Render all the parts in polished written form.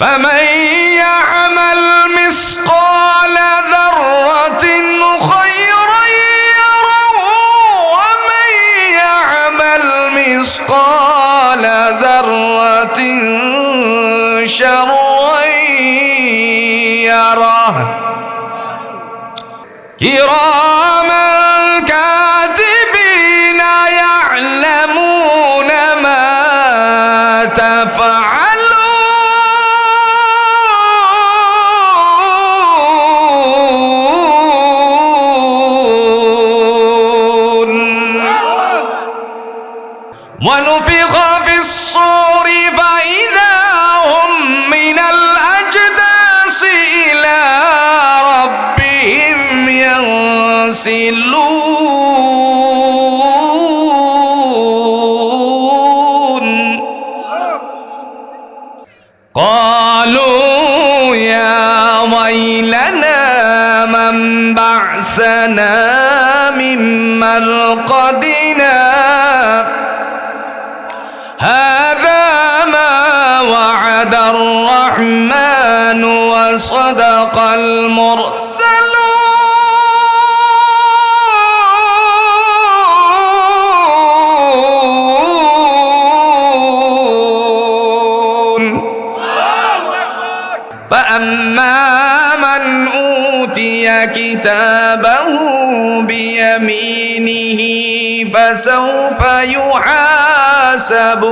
فمن يعمل مثقال ذرة خيرا يره ومن يعمل مثقال ذرة شرا يره كراما كاتبين يعلمون ما تفعلون ونفخ في الصور فإذا هم من الأجداث إلى ربهم ينسلون قالوا يا ويلنا من بعثنا من مرقدنا هذا ما وعد الرحمن وصدق المرسلون فأما من أوتي كتابه بيمينه فسوف يحاسب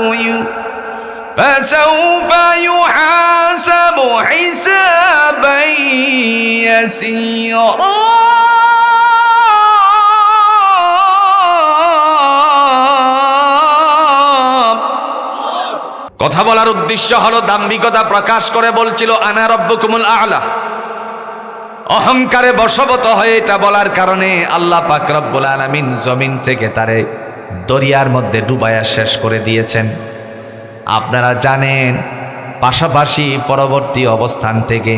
حسابا يسيرا কথা বলার উদ্দেশ্য হলো দাম্ভিকতা প্রকাশ করে বলছিল আনা রব্বুকুমুল আ'লা। অহংকারে বশবর্তী হয়ে এটা বলার কারণে আল্লাহ পাক রব্বুল আলামিন জমিন থেকে তারে দরিয়ার মধ্যে ডুবাইয়া শেষ করে দিয়েছেন। আপনারা জানেন, পাশাপাশি পরবর্তী অবস্থান থেকে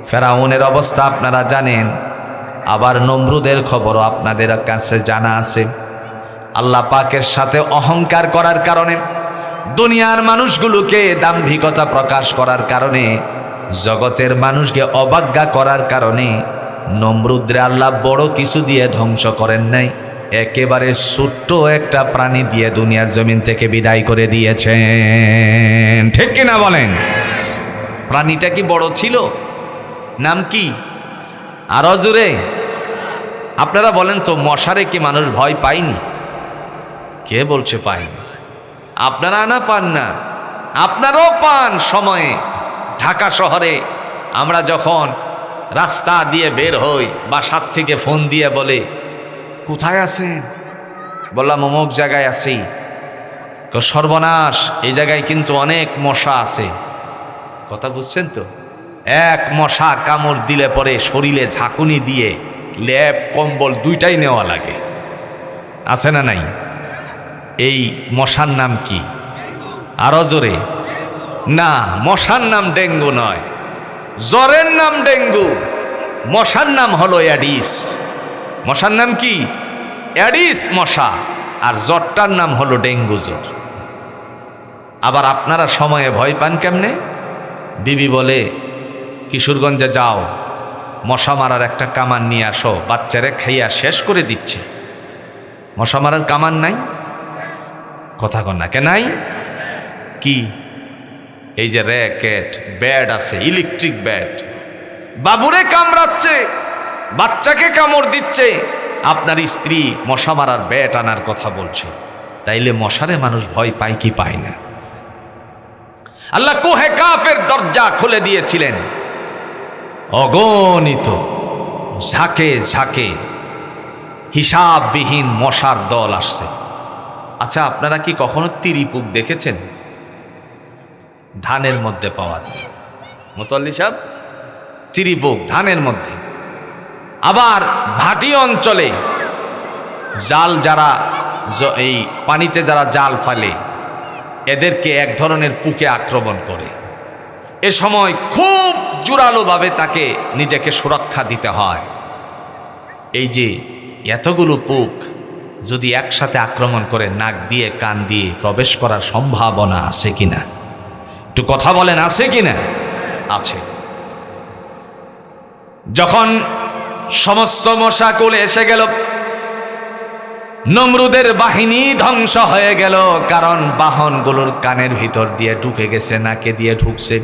ফেরাউনের অবস্থা আপনারা জানেন, আবার নমরুদের খবরও আপনাদের কাছে জানা আছে। আল্লাহ পাকের সাথে অহংকার করার কারণে, দুনিয়ার মানুষগুলোকে দাম্ভিকতা প্রকাশ করার কারণে, জগতের মানুষকে অবজ্ঞা করার কারণে নমরুদরে আল্লাহ বড় কিছু দিয়ে ধ্বংস করেন নাই, একেবারে ছোট্ট একটা প্রাণী দিয়ে দুনিয়ার জমিন থেকে বিদায় করে দিয়েছেন। ঠিক কিনা বলেন? প্রাণীটা কি বড় ছিল? নাম কি? আরো জোরে আপনারা বলেন তো, মশারে কি মানুষ ভয় পায়নি? কে বলছে পায়নি? আপনারা না পান না, আপনারাও পান। সময়ে ঢাকা শহরে আমরা যখন রাস্তা দিয়ে বের হই, বাসার থেকে ফোন দিয়ে বলে কোথায় আছেন? বললাম অমুক জায়গায় আছি। সর্বনাশ, এই জায়গায় কিন্তু অনেক মশা আছে। কথা বুঝছেন তো? এক মশা কামড় দিলে পরে শরীরে ঝাঁকুনি দিয়ে লেপ কম্বল দুইটাই নেওয়া লাগে। আছে না নাই? এই মশার নাম কি? আরো জোরে না, মশার নাম ডেঙ্গু নয়, জ্বরের নাম ডেঙ্গু, মশার নাম হলো অ্যাডিস। মশার নাম কি? অ্যাডিস মশা। আর জ্বরটার নাম হলো ডেঙ্গু জ্বর। আবার আপনারা সময়ে ভয় পান কেমনে? বিবি বলে কিশোরগঞ্জে যাও, মশা মারার একটা কামান নিয়ে আসো, বাচ্চারে খাইয়া শেষ করে দিচ্ছে। মশা মারার কামান নাই? কথা কন না কে নাই? কি? এই যে র্যাকেট ব্যাট আছে, ইলেকট্রিক ব্যাট, বাবুরে কামড়াচ্ছে, বাচ্চাকে কামড় দিচ্ছে, আপনার স্ত্রী মশা মারার ব্যাট আনার কথা বলছে। তাইলে মশারে মানুষ ভয় পায় কি পায় না? আল্লাহ কোহে কাফের দরজা খুলে দিয়েছিলেন, অগণিত ঝাঁকে ঝাঁকে হিসাববিহীন মশার দল আসছে। আচ্ছা, আপনারা কি কখনো তিরিপুক দেখেছেন? ধানের মধ্যে পাওয়া যায়। মুতল্লি সাহেব, তিরিপুক ধানের মধ্যে। আবার ভাটি অঞ্চলে জাল যারা এই পানিতে যারা জাল ফেলে, এদেরকে এক ধরনের পুকে আক্রমণ করে। এ সময় খুব জোরালোভাবে তাকে নিজেকে সুরক্ষা দিতে হয়। এই যে এতগুলো পুক যদি একসাথে আক্রমণ করে, নাক দিয়ে কান দিয়ে প্রবেশ করার সম্ভাবনা আছে কিনা? একটু কথা বলেন, আছে কি না? আছে। যখন সমস্ত মশাকুল এসে গেল, নমরুদের বাহিনী ধ্বংস হয়ে গেল, কারণ বাহনগুলোর কানের ভিতর দিয়ে ঢুকে গেছে, নাকে দিয়ে ঢুকছে।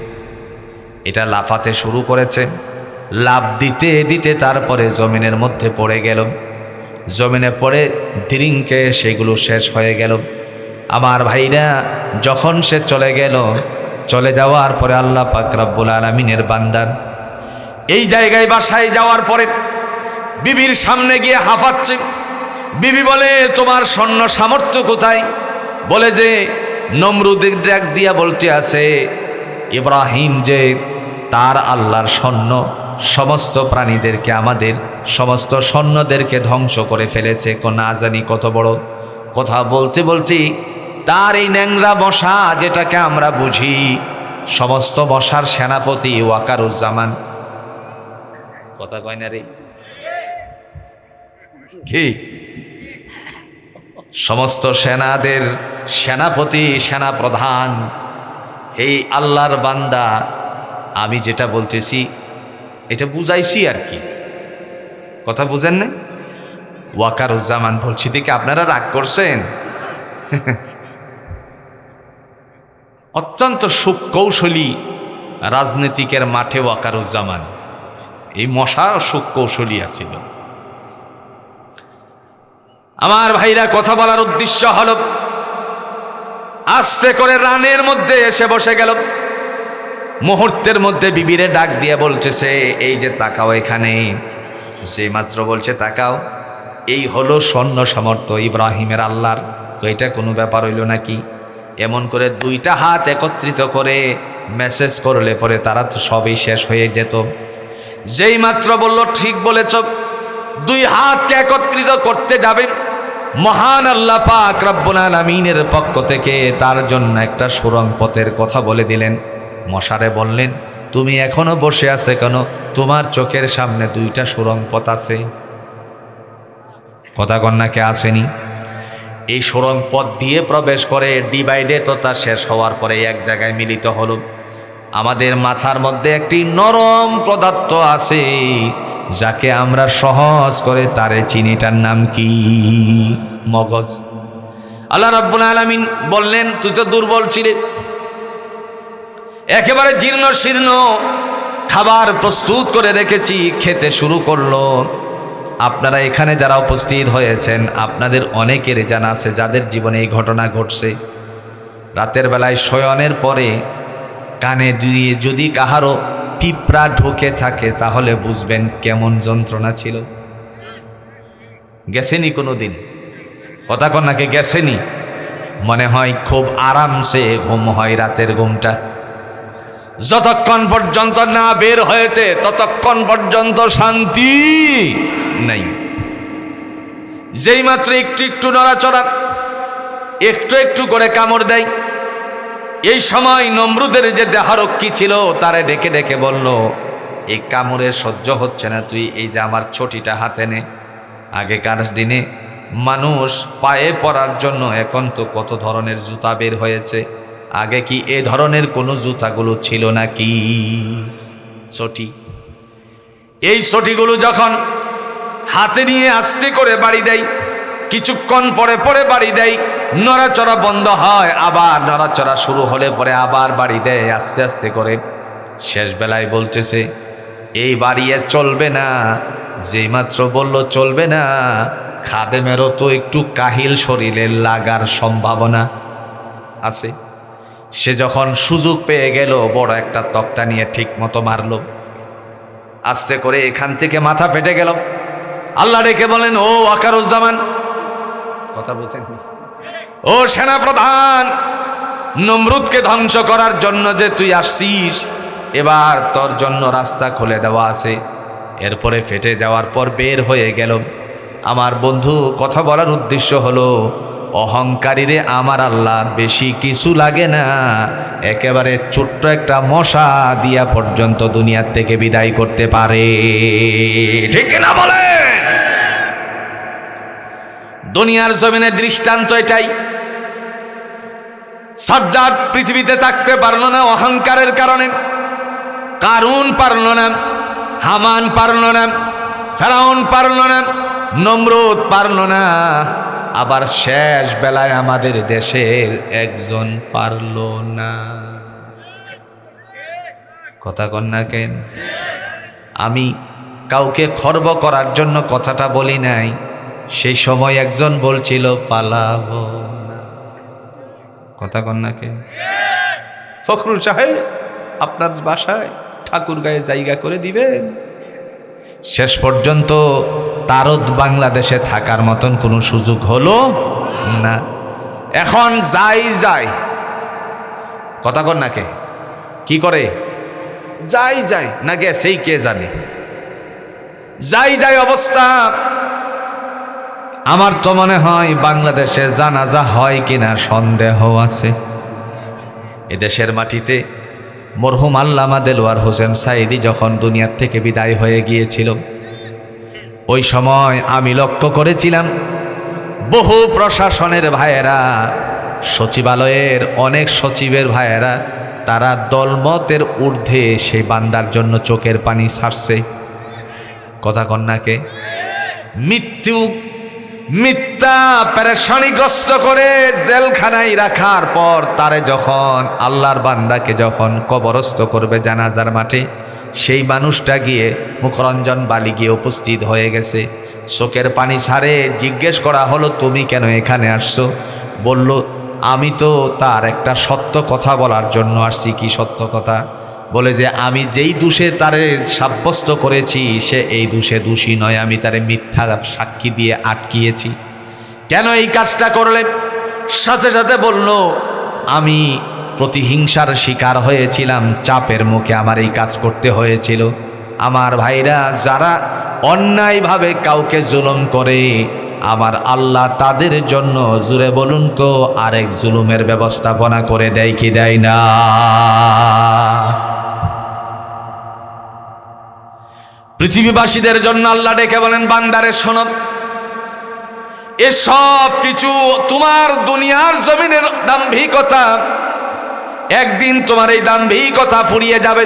এটা লাফাতে শুরু করেছে, লাফ দিতে দিতে তারপরে জমিনের মধ্যে পড়ে গেল। জমিনে পড়ে দিরিংকে সেগুলো শেষ হয়ে গেল। আমার ভাইরা, যখন সে চলে গেল, চলে যাওয়ার পরে আল্লাহ পাক রব্বুল আলামিনের বান্দা এই জায়গায় বাসায় যাওয়ার পরে বিবির সামনে গিয়ে হাঁফাচ্ছে। বিবি বলে, তোমার সৈন্য সামর্থ্য কোথায়? বলে যে নমরুদের ডাক দিয়া বলতে আছে, ইব্রাহিম যে তার আল্লাহর সৈন্য সমস্ত প্রাণীদেরকে, আমাদের সমস্ত সৈন্যদেরকে ধ্বংস করে ফেলেছে। না জানি কত বড় কথা। বলতে বলতে তার এই ন্যাংরা মশা, যেটাকে আমরা বুঝি সমস্ত মশার সেনাপতি ওয়াকারুজ্জামান, কথা কয় না রে কি, সমস্ত সেনাদের সেনাপতি, সেনা প্রধান এই আল্লাহর বান্দা, আমি যেটা বলতেছি এটা বুঝাইছি আর কি, কথা বুঝেন না? ওয়াকারুজ্জামান বলছি দেখে আপনারা রাগ করছেন? অত্যন্ত সুকৌশলী রাজনীতিকের মাঠে ওয়াকারুজ্জামান, এই মশার সুকৌশলী আছিল। আমার ভাইরা, কথা বলার উদ্দেশ্য হল, আস্তে করে রানের মধ্যে এসে বসে গেল। মুহূর্তের মধ্যে বিবিরে ডাক দিয়ে বলতেছে, এই যে তাকাও এখানে। যে মাত্র বলছে তাকাও, এই হলো সৈন্য সামর্থ্য ইব্রাহিমের আল্লাহর। এটা কোনো ব্যাপার হইল নাকি? এমন করে দুইটা হাত একত্রিত করে মেসেজ করলে পরে তারা তো সবই শেষ হয়ে যেত। যেই মাত্র বলল ঠিক বলেছ, দুই হাতকে একত্রিত করতে যাবেন, মহান আল্লাহ পাক রব্বুল আলামিনের পক্ষ থেকে তার জন্য একটা সুড়ঙ্গ পথের কথা বলে দিলেন। মশারে বললেন, তুমি এখনো বসে আছে কেন? তোমার চোখের সামনে দুইটা সুড়ঙ্গ পথ আছে। কথা কন্যাকে আসেনি? এই সুড়ঙ্গ পথ দিয়ে প্রবেশ করে ডিভাইডে তো তা শেষ হওয়ার পরে এক জায়গায় মিলিত হলো। আমাদের মাথার মধ্যে একটি নরম পদার্থ আছে, যাকে আমরা সহজ করে তারে চিনিটার নাম কি? মগজ। আল্লাহ রাব্বুল আলামিন বললেন, তুই তো দুর্বল ছিলে, একেবারে জীর্ণ শীর্ণ খাবার প্রস্তুত করে রেখেছি, খেতে শুরু করলো। আপনারা এখানে যারা উপস্থিত হয়েছেন, আপনাদের অনেকের জানা আছে যাদের জীবনে এই ঘটনা ঘটছে। রাতের বেলায় শয়নের পরে কানে দিয়ে যদি কাহারও পিঁপড়া ঢুকে থাকে, তাহলে বুঝবেন কেমন যন্ত্রণা ছিল। গেছেনি কোনো দিন? কথা কন্যাকে গেছেনি? মনে হয় খুব আরামসে ঘুম হয় রাতের ঘুমটা। যতক্ষণ পর্যন্ত না বের হয়েছে ততক্ষণ পর্যন্ত শান্তি নাই। যেই মাত্র একটু একটু নড়াচড়া, একটু একটু করে কামড় দেয়, এই সময় নমরুদের যে দেহরক্ষী ছিল তারে ডেকে ডেকে বলল, এই কামড়ে সহ্য হচ্ছে না, তুই এই যে আমার ছটিটা হাতে নে। আগেকার দিনে মানুষ পায়ে পরার জন্য এখন তো কত ধরনের জুতা বের হয়েছে, আগে কি এ ধরনের কোনো জুতাগুলো ছিল নাকি? ছটি। এই ছটিগুলো যখন হাতে নিয়ে আস্তে করে বাড়ি দেয়, কিছুক্ষণ পরে পরে বাড়ি দেয়, নড়াচড়া বন্ধ হয়, আবার নড়াচড়া শুরু হলে পরে আবার বাড়ি দেয় আস্তে আস্তে করে। শেষ বেলায় বলতেছে, এই বাড়িয়ে চলবে না। যেই মাত্র বলল চলবে না, খাদেমেরও তো একটু কাহিল শরীরে লাগার সম্ভাবনা আছে। সে যখন সুযোগ পেয়ে গেল, বড় একটা তক্তা নিয়ে ঠিক মতো মারল, আস্তে করে এখান থেকে মাথা ফেটে গেল। আল্লাহ ডেকে বলেন, ও ওয়াকারুজ্জামান, কথা বলছেন, ও সেনা প্রধান, নমরুদকে ধ্বংস করার জন্য যে তুই আসছিস, এবার তোর জন্য রাস্তা খুলে দেওয়া আছে। এরপরে ফেটে যাওয়ার পর বের হয়ে গেল। আমার বন্ধু, কথা বলার উদ্দেশ্য হলো, অহংকারীরে আমার আল্লাহ বেশি কিছু লাগে না, একেবারে ছোট্ট একটা মশা দিয়া পর্যন্ত দুনিয়ার থেকে বিদায় করতে পারে। ঠিক না বলেন? দুনিয়ার জমিনে দৃষ্টান্ত এটাই। সাজ্জাদ পৃথিবীতে থাকতে পারল না অহংকারের কারণে, কারুন পারল না, হামান পারল না, ফেরাউন পারল না, নমরুদ পারল না, আবার শেষ বেলায় আমাদের দেশের একজন পারল না। কথা কন না কেন? আমি কাউকে খর্ব করার জন্য কথাটা বলি নাই। সেই সময় একজন বলছিল পালাবো না। কথা কন না কেন? ফখরুল সাহেব আপনার বাসায় ঠাকুর গায়ে জায়গা করে দিবেন। শেষ পর্যন্ত তারদ বাংলাদেশে থাকার মতন কোনো সুযোগ হলো না। এখন যাই কথা কন না কে কি করে? যাই না গেছেই কে জানে। যাই অবস্থা। আমার তো মনে হয় বাংলাদেশে জানাজা হয় কিনা সন্দেহ আছে। এদেশের মাটিতে মরহুম আল্লামা দেলোয়ার হোসেন সাঈদী যখন দুনিয়ার থেকে বিদায় হয়ে গিয়েছিল, ওই সময় আমি লক্ষ্য করেছিলাম বহু প্রশাসনের ভাইয়েরা, সচিবালয়ের অনেক সচিবের ভাইয়েরা, তারা দলমতের ঊর্ধ্বে সেই বান্দার জন্য চোখের পানি ছাড়ছে। কথা কন্যাকে মিথ্যা পেরেশানিগ্রস্ত করে জেলখানায় রাখার পর তারে যখন আল্লাহর বান্দাকে যখন কবরস্থ করবে জানাজার মাঠে, সেই মানুষটা গিয়ে মুখরঞ্জন বালি গিয়ে উপস্থিত হয়ে গেছে। চোখের পানি ছাড়ে জিজ্ঞেস করা হলো, তুমি কেন এখানে আসছো? বলল, আমি তো তার একটা সত্য কথা বলার জন্য আসছি। কি সত্য কথা? বলে যে আমি যেই দোষে তারে সাব্যস্ত করেছি সে এই দোষে দোষী নয়, আমি তারে মিথ্যা সাক্ষী দিয়ে আটকিয়েছি। কেন এই কাজটা করলে? সাথে সাথে বলল, আমি প্রতিহিংসার শিকার হয়েছিলাম, চাপের মুখে আমার এই কাজ করতে হয়েছিল। আমার ভাইরা, যারা অন্যায়ভাবে কাউকে জুলুম করে, আমার আল্লাহ তাদের জন্য, জুড়ে বলুন তো, আরেক জুলুমের ব্যবস্থাপনা করে দেয় কি দেয় না? পৃথিবীবাসীদের জন্য আল্লাহ ডেকে বলেন, বান্দারে শোনো, এসব কিছু তোমার দুনিয়ার জমিনের দাম্ভিকতা, একদিন তোমার এই দাম্ভিকতা ফুরিয়ে যাবে।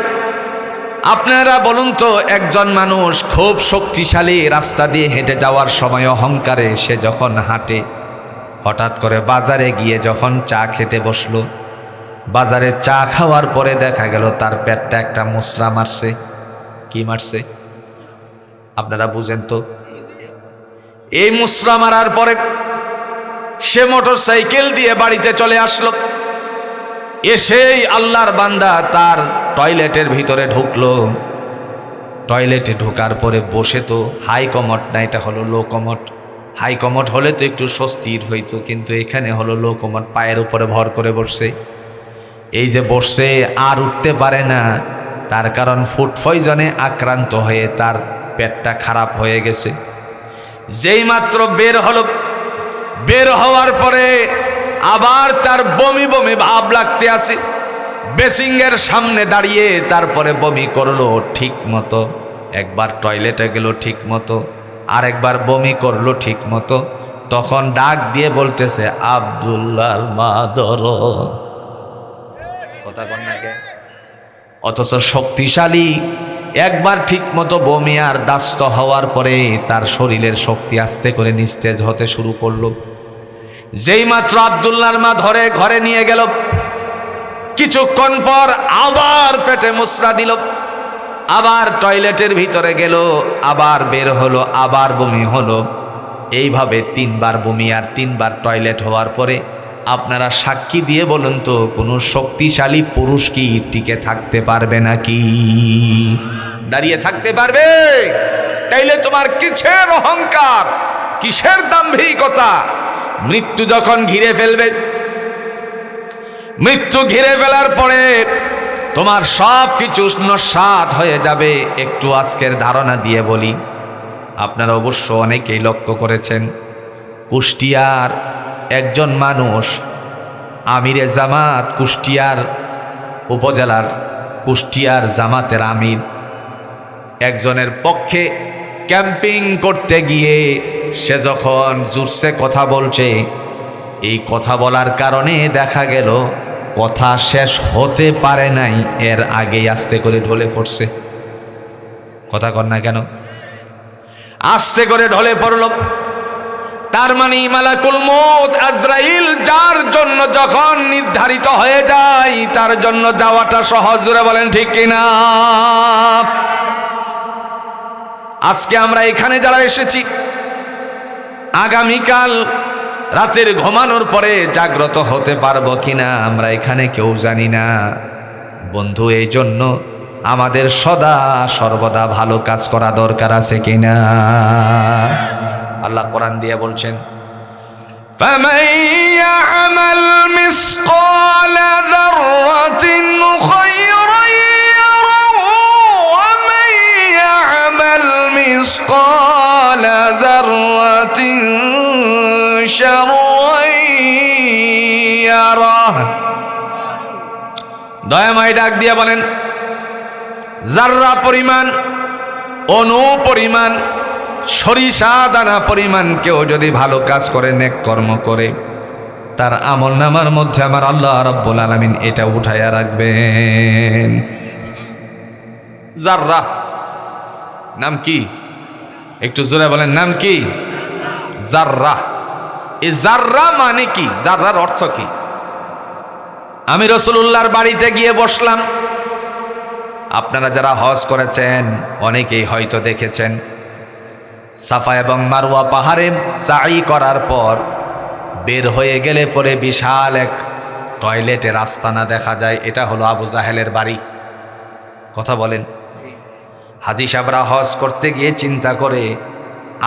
আপনারা বলুন তো, একজন মানুষ খুব শক্তিশালী রাস্তা দিয়ে হেঁটে যাওয়ার সময় অহংকারে সে যখন হাঁটে, হঠাৎ করে বাজারে গিয়ে যখন চা খেতে বসলো, বাজারে চা খাওয়ার পরে দেখা গেল তার পেটটা একটা মুসরা মারছে। কি মারছে? আপনারা বুঝেন তো? এই মুসরা মারার পরে সে মোটর সাইকেল দিয়ে বাড়িতে চলে আসলো। এসেই আল্লাহর বান্দা তার টয়লেটের ভিতরে ঢুকলো। টয়লেটে ঢোকার পরে বসে, তো হাই কমোড না, এটা হলো লো কমোড। হাই কমোড হলে তো একটু স্বস্তির হইতো, কিন্তু এখানে হলো লো কমোড। পায়ের উপরে ভর করে বসছে। এই যে বসছে আর উঠতে পারে না, তার কারণ ফুড পয়জনে আক্রান্ত হয়ে তার পেটটা খারাপ হয়ে গেছে। যেই মাত্র বের হওয়ার পরে আবার তার বমি বমি ভাব লাগতে আসে। বেসিংয়ের সামনে দাঁড়িয়ে তারপরে বমি করলো ঠিক মতো, একবার টয়লেটে গেল ঠিক মতো, আরেকবার বমি করলো ঠিক মতো। তখন ডাক দিয়ে বলতেছে, আব্দুল্লাহর মা ধরো। কথা বল না কে? অথচ শক্তিশালী, একবার ঠিক মতো বমি আর দাস্ত হওয়ার পরে তার শরীরের শক্তি আস্তে করে নিস্তেজ হতে শুরু করলো। যেই মাত্র আব্দুল্লাহর মা ধরে ঘরে নিয়ে গেল, কিছুক্ষণ পর আবার পেটে মুসরা দিল, আবার টয়লেটের ভিতরে গেল, আবার বের হলো, আবার বমি হলো। এইভাবে 3 বার বমি আর 3 বার টয়লেট হওয়ার পরে আপনারা সাক্ষী দিয়ে বলুন তো, কোনো শক্তিশালী পুরুষ কি টিকে থাকতে পারবে নাকি? দাঁড়িয়ে থাকতে পারবে? তাইলে তোমার কিসের অহংকার, কিসের দাম্ভিকতা? মৃত্যু যখন ঘিরে ফেলবে, মৃত্যু ঘিরে ফেলার পরে তোমার সব কিছু নস্যাৎ হয়ে যাবে। একটু আজকের ধারণা দিয়ে বলি, আপনারা অবশ্য অনেকেই লক্ষ্য করেছেন, কুষ্টিয়ার একজন মানুষ, আমিরে জামাত, কুষ্টিয়ার উপজেলার কুষ্টিয়ার জামাতের আমির, একজনের পক্ষে ক্যাম্পিং করতে গিয়ে সে যখন জোরসে কথা বলছে, এই কথা বলার কারণে দেখা গেল কথা শেষ হতে পারে নাই, এর আগেই আস্তে করে ঢলে পড়ছে। কথা কর না কেন? আস্তে করে ঢলে পড়ল। তার মানে মালাকুল মউত আজরাইল যার জন্য যখন নির্ধারিত হয়ে যায় তার জন্য যাওয়াটা সহজ। জোরে বলেন ঠিক কিনা? আজকে আমরা এখানে যারা এসেছি, আগামীকাল রাতের ঘুমানোর পরে জাগ্রত হতে পারবো কিনা আমরা এখানে কেউ জানি না। বন্ধু, এই জন্য আমাদের সদা সর্বদা ভালো কাজ করা দরকার আছে কিনা? আল্লাহ কোরআন দিয়ে বলছেন, فَمَن يَعْمَلْ مِثْقَالَ ذَرَّةٍ خَيْرًا يَرَهُ وَمَن يَعْمَلْ مِثْقَالَ ذَرَّةٍ شَرًّا يَرَهُ। দয়াময় ডাক দিয়ে বলেন, জাররা পরিমাণ, অণু পরিমাণ, সরিষা দানা পরিমাণ কেউ যদি ভালো কাজ করে, নেক কর্ম করে, তার আমল নামার মধ্যে আমার আল্লাহ রাব্বুল আলামিন এটা উঠাইয়া রাখবেন। জাররা নাম কি? একটু জোরে বলেন, নাম কি? জাররা। এই জাররা মানে কি? জাররার অর্থ কি? আমি রাসূলুল্লাহর বাড়িতে গিয়ে বসলাম। আপনারা যারা হজ করেছেন অনেকেই হয়তো দেখেছেন, সাফা এবং মারওয়া পাহাড়ে সাই করার পর বের হয়ে গেলে পরে বিশাল এক টয়লেটের আস্তানা দেখা যায়। এটা হলো আবু জাহেলের বাড়ি। কথা বলেন। হাজী সাহেবরা হজ করতে গিয়ে চিন্তা করে,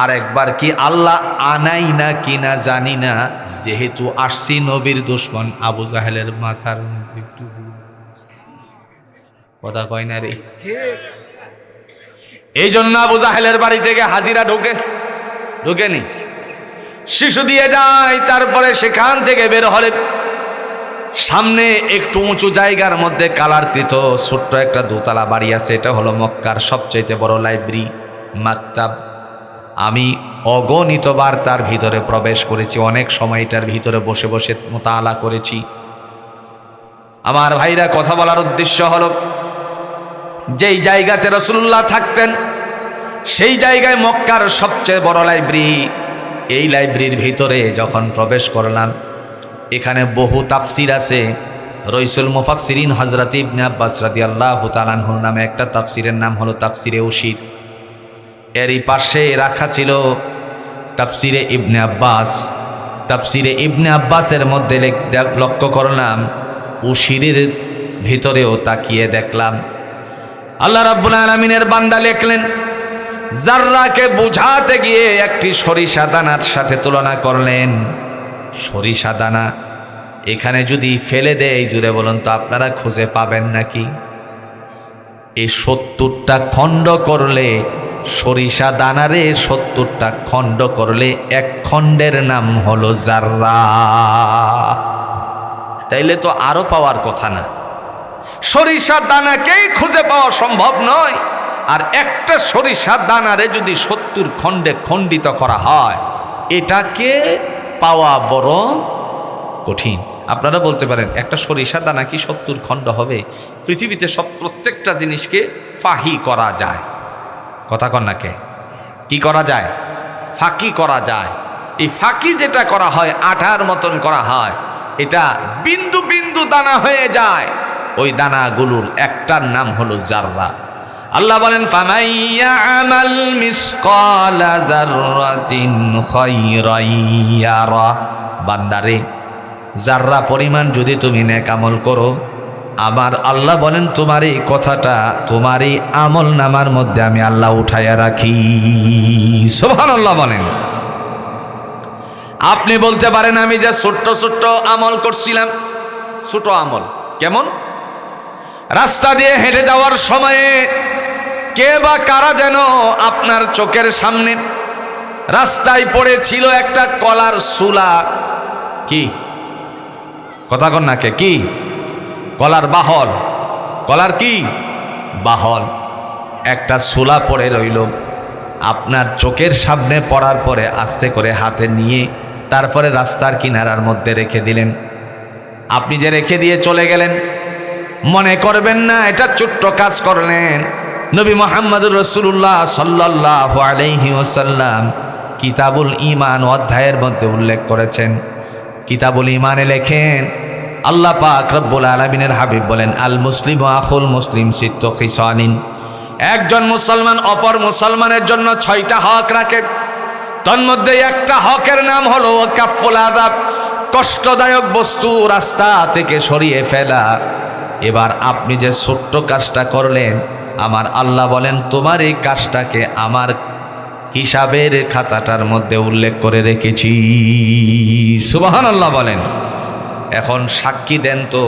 আর একবার কি আল্লাহ আনাই না কিনা জানি না, যেহেতু আসছি নবীর দুশ্মন আবু জাহেলের মাথার মধ্যে একটু কথা কয় না রে। এই জন্য আবু জাহেলের বাড়ি থেকে হাজিরা ঢোকেনি, শিশু দিয়ে যায়। তারপরে সেখান থেকে বের হলে সামনে একটু উঁচু জায়গার মধ্যে কালারকৃত ছোট্ট একটা দোতলা বাড়ি আছে। এটা হলো মক্কার সবচাইতে বড় লাইব্রেরি, মাকতাব। আমি অগণিতবার তার ভিতরে প্রবেশ করেছি, অনেক সময়টার ভিতরে বসে বসে মোতালা করেছি। আমার ভাইরা, কথা বলার উদ্দেশ্য হলো, যেই জায়গাতে রাসূলুল্লাহ থাকতেন সেই জায়গায় মক্কার সবচেয়ে বড় লাইব্রেরি। এই লাইব্রেরির ভিতরে যখন প্রবেশ করলাম, এখানে বহু তাফসির আছে। রইসুল মুফাসসিরিন হযরত ইবনে আব্বাস রাদিয়াল্লাহু তাআলা আনহুর নামে একটা তাফসিরের নাম হলো তাফসিরে উশির। এরই পাশে রাখা ছিল তাফসিরে ইবনে আব্বাস। তাফসিরে ইবনে আব্বাসের মধ্যে লক্ষ্য করলাম, উশিরের ভিতরেও তাকিয়ে দেখলাম আল্লাহ রাব্বুল আলামিনের বান্দা লিখলেন, জাররাকে বুঝাতে গিয়ে একটি সরিষা দানার সাথে তুলনা করলেন। সরিষা দানা এখানে যদি ফেলে দেয়, জুড়ে বলুন তো আপনারা খুঁজে পাবেন নাকি? এই ৭০টা খণ্ড করলে, সরিষা দানারে ৭০টা খণ্ড করলে এক খণ্ডের নাম হলো জাররা। তাইলে তো আরো পাওয়ার কথা না? সরিষা দানাকেই খুঁজে পাওয়া সম্ভব নয়, আর একটা সরিষা দানারে যদি ৭০ খণ্ডে খণ্ডিত করা হয়, এটাকে পাওয়া বড় কঠিন। আপনারা বলতে পারেন, একটা সরিষা দানা কি ৭০ খণ্ড হবে? পৃথিবীতে প্রত্যেকটা জিনিসকে ফাহি করা যায়। কথা কন না কে? কি করা যায়? ফাঁকি করা যায়। এই ফাঁকি যেটা করা হয়, আঠার মতন করা হয়, এটা বিন্দু বিন্দু দানা হয়ে যায়। ওই দানাগুলোর একটার নাম হলো জাররা। আল্লাহ বলেন, ফামান ইয়ামাল মিসকালা যাররাতিন খায়রান ইয়ারা। বান্দারে, জাররা পরিমাণ যদি তুমি নেক আমল করো, আমার আল্লাহ বলেন তোমার এই কথাটা, তোমার এই আমল নামার মধ্যে আমি আল্লাহ উঠাইয়া রাখি। সুবহানাল্লাহ বলেন। আপনি বলতে পারেন, আমি যে ছোট্ট ছোট্ট আমল করছিলাম, ছোট আমল কেমন? রাস্তা দিয়ে হেঁটে যাওয়ার সময়ে কে বা কারা যেন আপনার চোখের সামনে রাস্তায় পড়েছিল একটা কলার সুলা। কি কথা কন না কে? কি কলার বাহল? কলার কি বাহল? একটা সুলা পড়ে রইল। আপনার চোখের সামনে পড়ার পরে আস্তে করে হাতে নিয়ে তারপরে রাস্তার কিনারার মধ্যে রেখে দিলেন। আপনি যে রেখে দিয়ে চলে গেলেন, মনে করবেন না এটা ছোট্ট কাজ করলেন। নবী মুহাম্মদুর রাসূলুল্লাহ সাল্লাল্লাহু আলাইহি ওয়াসাল্লাম কিতাবুল ঈমান অধ্যায়ের মধ্যে উল্লেখ করেছেন। কিতাবুল ঈমানে লেখেন, আল্লাহ পাক রব্বুল আলামিনের হাবিব বলেন, আল মুসলিমু আখুল মুসলিম সিত্তু খিসানিন। একজন মুসলমান অপর মুসলমানের জন্য 6টা হক রাখে। তন্মধ্যে একটা হকের নাম হলো কাফুল আযাব, কষ্টদায়ক বস্তু রাস্তা থেকে সরিয়ে ফেলা। এবার আপনি যে ছোট্ট কাজটা করলেন, আমার আল্লাহ বলেন তোমার এই কাজটাকে আমার হিসাবের খাতাটার মধ্যে উল্লেখ করে রেখেছি। সুবহানাল্লাহ বলেন। এখন সাক্ষী দেন তো,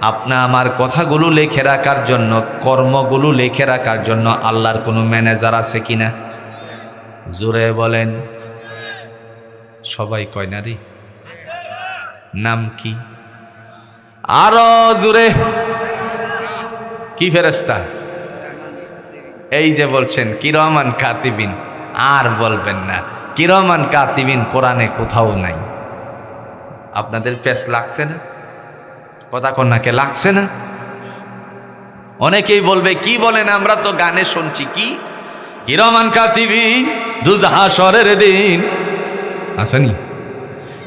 আপনা আমার কথাগুলো লিখে রাখার জন্য, কর্মগুলো লিখে রাখার জন্য আল্লাহর কোনো ম্যানেজার আছে কিনা? জোরে বলেন। সবাই কয় না রে। নাম কি? আরো জোরে। কি ফেরেশতা? এই যে বলছেন কিরামান কাতিবিন, আর বলবেন না। কিরামান কাতিবিন কোরআনে কোথাও নাই। আপনাদের পেশ লাগছে না? কথা কন্যাকে লাগছে না? অনেকেই বলবে কি বলেন, আমরা তো গানে শুনছি। কি কিরামান কাতিবিন রোজ হাশরের দিন আসেনি?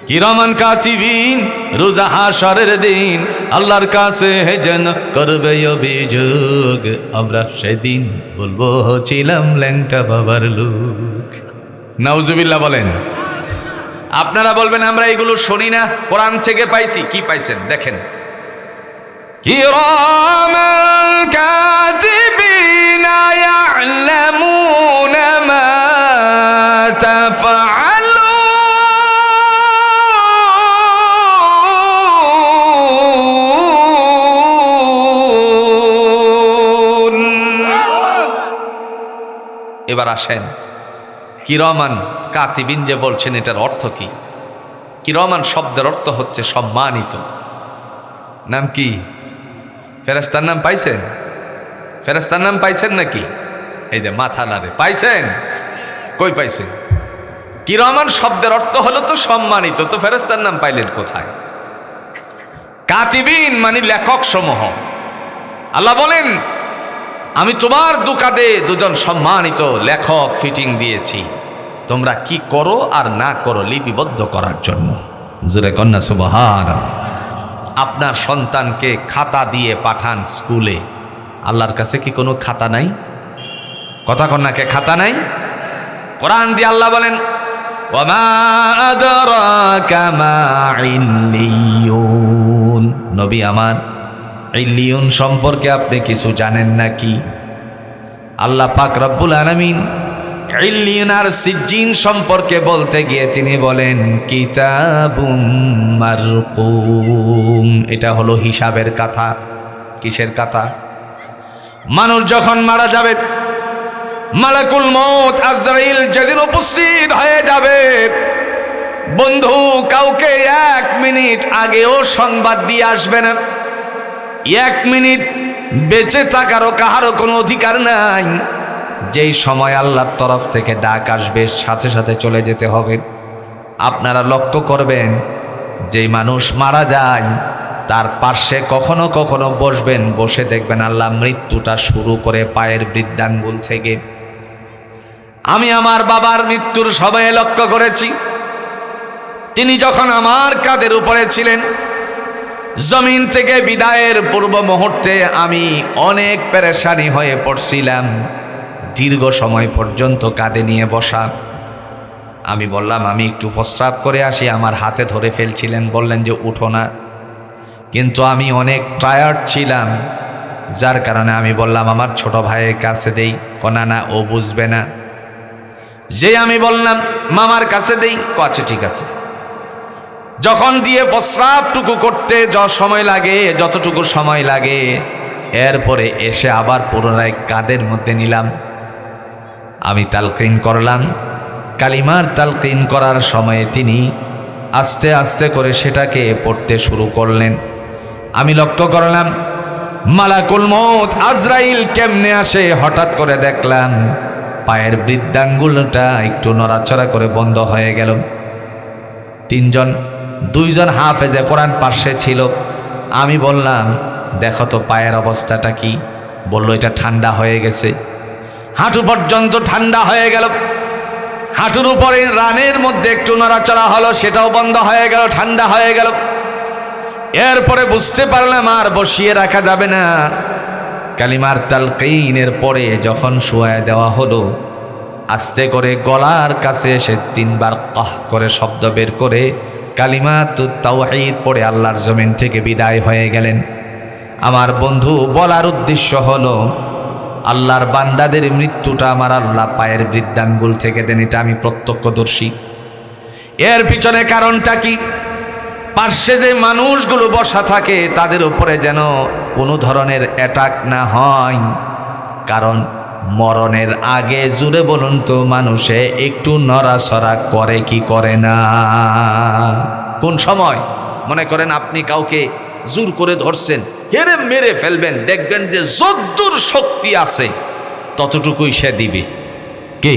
কিরামান কাতিবিন রোজ হাশরের দিন আল্লাহর কাছে যেন করবে অভিযোগ, আমরা সেদিন বলবো ছিলাম ল্যাংটা বাবার লোক। নাউজুবিল্লাহ বলেন। আপনারা বলবেন আমরা এগুলো শুনি না, কোরআন থেকে পাইছি। কি পাইছেন দেখেন, কিরামান কাতিবিনা ইয়ালামুনা মা তাফআলুন। এবার আসেন, কিরামান কাতিবিন যে বলছেন এটার অর্থ কি? কিরামান শব্দের অর্থ হচ্ছে সম্মানিত। নাম কি? ফেরেশতার নাম পাইছেন? ফেরেশতার নাম পাইছেন নাকি? এই যে মাথা নাড়ে, পাইছেন? কই পাইছেন? কিরামান শব্দের অর্থ হলো তো সম্মানিত, তো ফেরেশতার নাম পাইলেন কোথায়? কাতিবিন মানে লেখক সমূহ। আল্লাহ বলেন আমি তোমার দুকাদে দুজন সম্মানিত লেখক ফিটিং দিয়েছি, তোমরা কি করো আর না করো লিপিবদ্ধ করার জন্য। জোরে কন্যা সুবহানাল্লাহ। আপনার সন্তানকে খাতা দিয়ে পাঠান স্কুলে, আল্লাহর কাছে কি কোনো খাতা নাই? কথা কন্যাকে খাতা নাই? কোরআন দিয়ে আল্লাহ বলেন ওয়ামা আদরাকা মা ইল্লিয়ুন। নবী আমার, ইল্লিয়ুন সম্পর্কে আপনি কিছু জানেন নাকি? আল্লাহ পাক রব্বুল আলামিন ইল্লিয়ুন আর সিজ্জিন সম্পর্কে বলতে গিয়ে তিনি বলেন কিতাবুম মারকুম। এটা হলো হিসাবের কথা। কিসের কথা? মানুষ যখন মারা যাবে, মালাকুল মউত আজরাইল যেদিন উপস্থিত হয়ে যাবে, বন্ধু কাউকে 1 মিনিট আগেও সংবাদ দিয়ে আসবে না। 1 মিনিট বেঁচে থাকারও কাহারও কোনো অধিকার নাই। যেই সময় আল্লাহর তরফ থেকে ডাক আসবে সাথে সাথে চলে যেতে হবে। আপনারা লক্ষ্য করবেন, যেই মানুষ মারা যায় তার পাশে কখনো কখনো বসবেন, বসে দেখবেন আল্লাহ মৃত্যুটা শুরু করে পায়ের বৃদ্ধাঙ্গুল থেকে। আমি আমার বাবার মৃত্যুর সময়ে লক্ষ্য করেছি, তিনি যখন আমার কাঁধের উপরে ছিলেন, জমিন থেকে বিদায়ের পূর্ব মুহূর্তে আমি অনেক পেরেশানি হয়ে পড়ছিলাম। দীর্ঘ সময় পর্যন্ত কাঁধে নিয়ে বসা। আমি বললাম আমি একটু প্রস্রাব করে আসি, আমার হাতে ধরে ফেলছিলেন, বললেন যে উঠো না। কিন্তু আমি অনেক টায়ার্ড ছিলাম, যার কারণে আমি বললাম আমার ছোট ভাইয়ের কাছে দেই। কনা না, ও বুঝবে না। যে আমি বললাম মামার কাছে দেই, আচ্ছা ঠিক আছে। যখন দিয়ে প্রস্রাবটুকু করতে যতটুকু সময় লাগে, এরপরে এসে আবার পুনরায় কাঁধের মধ্যে নিলাম। আমি তালকিন করলাম। কালিমার তালকিন করার সময়ে তিনি আস্তে আস্তে করে সেটাকে পড়তে শুরু করলেন। আমি লক্ষ্য করলাম মালাকুল মউত আজরাইল কেমনে আসে, হঠাৎ করে দেখলাম পায়ের বৃদ্ধাঙ্গুলটা একটু নড়াচড়া করে বন্ধ হয়ে গেল। দুইজন হাফেজে কোরআন পাশে ছিল। আমি বললাম, দেখো তো পায়ের অবস্থাটা কি? বলল, এটা ঠান্ডা হয়ে গেছে, হাঁটু পর্যন্ত ঠান্ডা হয়ে গেল। হাঁটুর উপরে রানের মধ্যে একটু নড়াচড়া হলো, সেটাও বন্ধ হয়ে গেল, ঠান্ডা হয়ে গেল। এরপরে বুঝতে পারলাম আর বসিয়ে রাখা যাবে না। কালিমার তালকিনের পরে যখন শুয়ায় দেওয়া হলো, আস্তে করে গলার কাছে এসে 3 বার কাহ করে শব্দ বের করে কালিমাতুত তাওহীদ পড়ে আল্লাহর জমিন থেকে বিদায় হয়ে গেলেন। আমার বন্ধু বলার উদ্দেশ্য হলো, আল্লাহর বান্দাদের মৃত্যুটা আমার আল্লাহ পায়ের বৃদ্ধাঙ্গুল থেকে দেন, এটা আমি প্রত্যক্ষদর্শী। এর পিছনে কারণটা কি? পার্শ্বে যে মানুষগুলো বসা থাকে তাদের উপরে যেন কোনো ধরনের অ্যাটাক না হয়। কারণ মরণের আগে, জুড়ে বলুন তো, মানুষে একটু নড়াচড়া করে কি করে না? কোন সময়? মনে করেন আপনি কাউকে জোর করে ধরছেন, হেরে মেরে ফেলবেন, দেখবেন যে যদ্দূর শক্তি আছে ততটুকুই সে দিবে। কি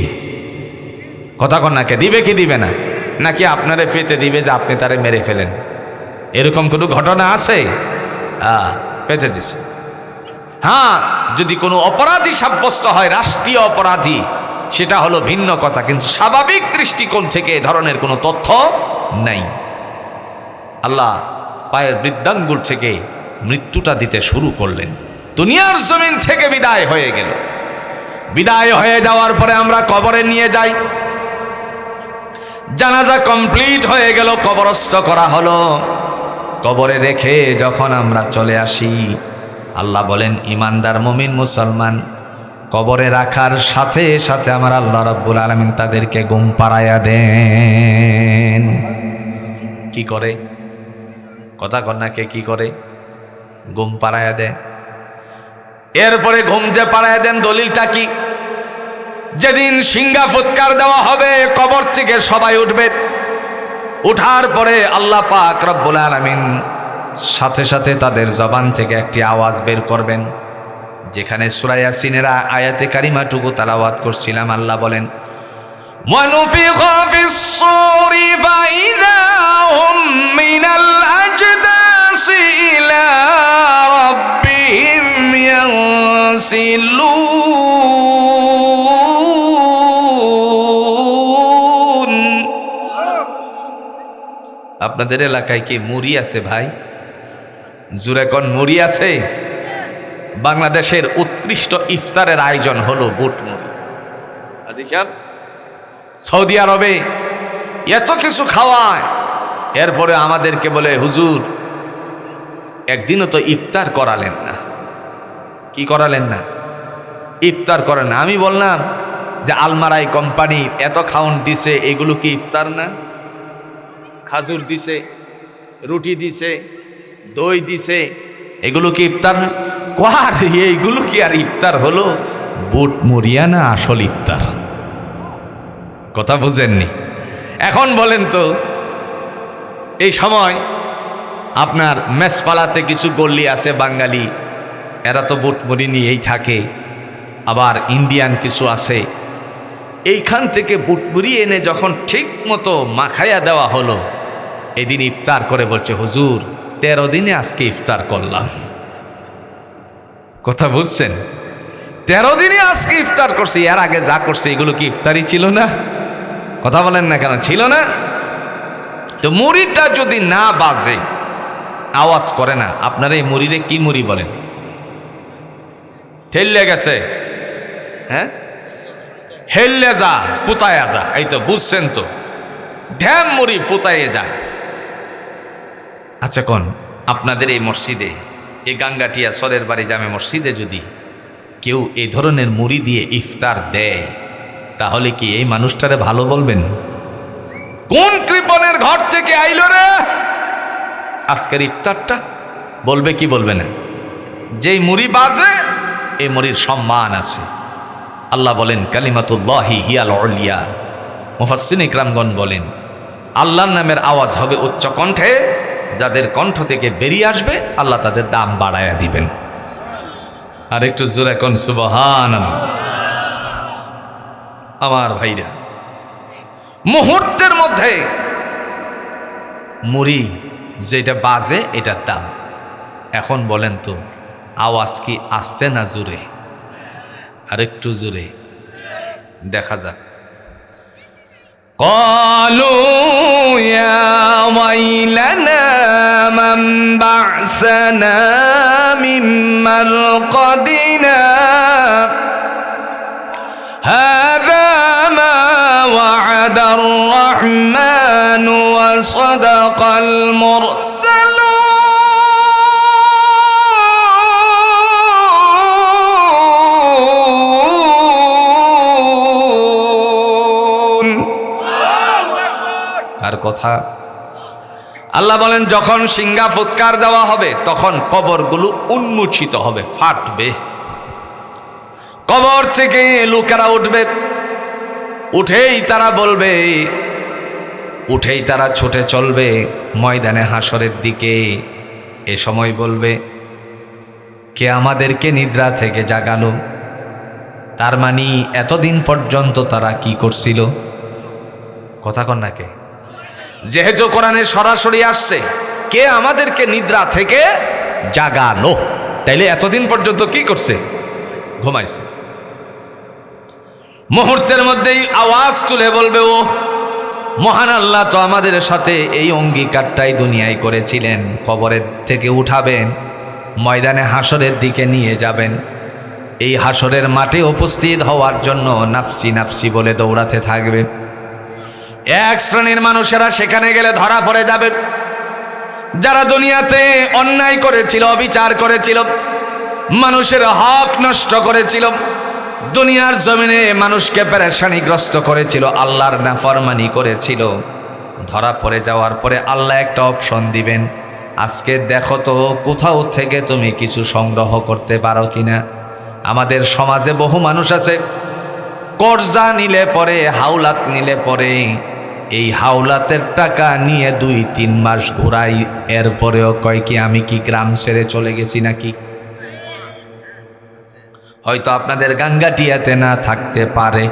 কথা কন নাকি? দিবে কি দিবে না? নাকি আপনারে পেতে দিবে যে আপনি তারে মেরে ফেলেন? এরকম কোনো ঘটনা আছে? পেতে দিছে। হ্যাঁ, যদি কোনো অপরাধী সাব্যস্ত হয়, রাষ্ট্রীয় অপরাধী, সেটা হলো ভিন্ন কথা, কিন্তু স্বাভাবিক দৃষ্টিকোণ থেকে এ ধরনের কোনো তথ্য নাই। আল্লাহ পায়ের বৃদ্ধাঙ্গুল থেকে মৃত্যুটা দিতে শুরু করলেন, দুনিয়ার জমিন থেকে বিদায় হয়ে গেল। বিদায় হয়ে যাওয়ার পরে আমরা কবরে নিয়ে যাই, জানাজা কমপ্লিট হয়ে গেল, কবরস্থ করা হলো। কবরে রেখে যখন আমরা চলে আসি, আল্লাহ বলেন, ইমানদার মুমিন মুসলমান কবরে রাখার সাথে সাথে আমার আল্লাহ রাব্বুল আলামিন তাদেরকে ঘুম পাড়াইয়া দেন। কি করে? কথা কন্যাকে কি করে? ঘুম পাড়াইয়া দেন। এরপরে ঘুম যে পাড়াইয়া দেন, দলিলটা কি? যেদিন সিংহা ফুৎকার দেওয়া হবে, কবর থেকে সবাই উঠবে। উঠার পরে আল্লাহ পাক রব্বুল আলামিন সাথে সাথে তাদের জবান থেকে একটি আওয়াজ বের করবেন, যেখানে সূরা ইয়াসিনের আয়াতে কারিমাটুকু তেলাওয়াত করছিলাম। আল্লাহ বলেন, ওয়ানুফিখা ফিস-সূরি ফাইযা হুম মিনাল আজদাসি ইলা রাব্বিহিম ইয়ানসিলুন। আপনাদের এলাকায় কি মুড়ি আছে ভাই? জুরে কোন মুড়ি আছে? বাংলাদেশের উৎকৃষ্ট ইফতারের আয়োজন হলো বুট মুড়ি। সৌদি আরবে এত কিছু খাওয়ায়, এরপরে আমাদেরকে বলে, হুজুর একদিনও তো ইফতার করালেন না। কি করালেন না? ইফতার করেন না। আমি বললাম যে আলমারাই কোম্পানি এত খাউন দিছে, এগুলো কি ইফতার না? খাজুর দিছে, রুটি দিছে, দই দিছে, এগুলো কি ইফতার না? এইগুলো কি আর ইফতার হলো? বুট মুড়িয়া না আসল ইফতার? কথা বুঝেননি? এখন বলেন তো, এই সময় আপনার মেসপালাতে কিছু গল্লি আছে বাঙালি, এরা তো বুট মুড়ি নিয়েই থাকে। আবার ইন্ডিয়ান কিছু আছে, এইখান থেকে বুট মুড়ি এনে যখন ঠিক মতো মাখাইয়া দেওয়া হলো, এদিন ইফতার করে বলছে, হুজুর 13 দিনে আজকে ইফতার করলাম। কথা বুঝছেন? 13 দিনে আজকে ইফতার করছি। এর আগে যা করছে এগুলো কি ইফতারই ছিল না? কথা বলেন না কেন? ছিল না? তো মুড়িটা যদি না বাজে, আওয়াজ করে না, আপনারা এই মুড়িরে কি মুড়ি বলেন? ঠেললে গেছে, হ্যাঁ, হেললে যা, পুতায়া যা, এই তো বুঝছেন তো, ঢ্যাম মুড়ি পুতায়ে যায়। আচ্ছা কোন আপনাদের এই মসজিদে, এই গাঙ্গাটিয়া সরের বাড়ি জামে মসজিদে যদি কেউ এই ধরনের মুড়ি দিয়ে ইফতার দেয়, তাহলে কি এই মানুষটারে ভালো বলবেন? কোন কৃপণের ঘর থেকে আইল রে আজকের ইফতারটা? বলবে কি বলবে না? যেই মুড়ি বাজে, এই মুড়ির সম্মান আছে। আল্লাহ বলেন, কালিমাতুল্লাহি হিয়াল উলিয়া। মুফাসসিরিন ইকরামগণ বলেন, আল্লাহর নামের আওয়াজ হবে উচ্চ কণ্ঠে, যাদের কণ্ঠ থেকে বেরিয়ে আসবে আল্লাহ তাদের দাম বাড়ায়া দিবেন। আর একটু জোরে কোন সুবহানাল্লাহ। আমার ভাইরা, মুহূর্তের মধ্যে মুড়ি যেটা বাজে এটার দাম। এখন বলেন তো আওয়াজ কি আসতে না জোরে? আরেকটু জোরে দেখা যাক। قالوا يا ويلنا من بعثنا من مرقدنا هذا ما وعد الرحمن وصدق المرسلون আর কথা আল্লাহ বলেন যখন সিংহা ফুৎকার দেওয়া হবে তখন কবরগুলো উন্মোচিত হবে, ফাটবে। কবর থেকে লোকেরা উঠবে, উঠেই তারা বলবে, উঠেই তারা ছুটে চলবে ময়দানে হাসরের দিকে। এ সময় বলবে, কে আমাদেরকে নিদ্রা থেকে জাগালো? তার মানে এতদিন পর্যন্ত তারা কি করছিল? কথা কন না কে? যেহেতু কোরআনে সরাসরি আসছে কে আমাদেরকে নিদ্রা থেকে জাগালো, তাইলে এতদিন পর্যন্ত কি করছে? ঘুমাইছে। মুহূর্তের মধ্যেই আওয়াজ তুলে বলবে, ও মহান আল্লাহ তো আমাদের সাথে এই অঙ্গীকারটাই দুনিয়ায় করেছিলেন, কবরের থেকে উঠাবেন, ময়দানে হাসরের দিকে নিয়ে যাবেন। এই হাসরের মাঠে উপস্থিত হওয়ার জন্য নাফসি নাফসি বলে দৌড়াতে থাকবে। এক শ্রেণীর মানুষেরা সেখানে গেলে ধরা পড়ে যাবে, যারা দুনিয়াতে অন্যায় করেছিল, অবিচার করেছিল, মানুষের হক নষ্ট করেছিল, দুনিয়ার জমিনে মানুষকে পেরেশানিগ্রস্ত করেছিল, আল্লাহর নাফরমানি করেছিল। ধরা পড়ে যাওয়ার পরে আল্লাহ একটা অপশন দিবেন, আজকে দেখো তো কোথাও থেকে তুমি কিছু সংগ্রহ করতে পারো কিনা। আমাদের সমাজে বহু মানুষ আছে কর্জা নিলে পরে, হাওলাত নিলে পরে এই হাওলাতের টাকা নিয়ে 2-3 মাস ঘুরাই, এরপরেও কয় কি আমি কি গ্রাম ছেড়ে চলে গেছি নাকি? হয়তো আপনাদের গাঙ্গাটিয়াতে না থাকতে পারে।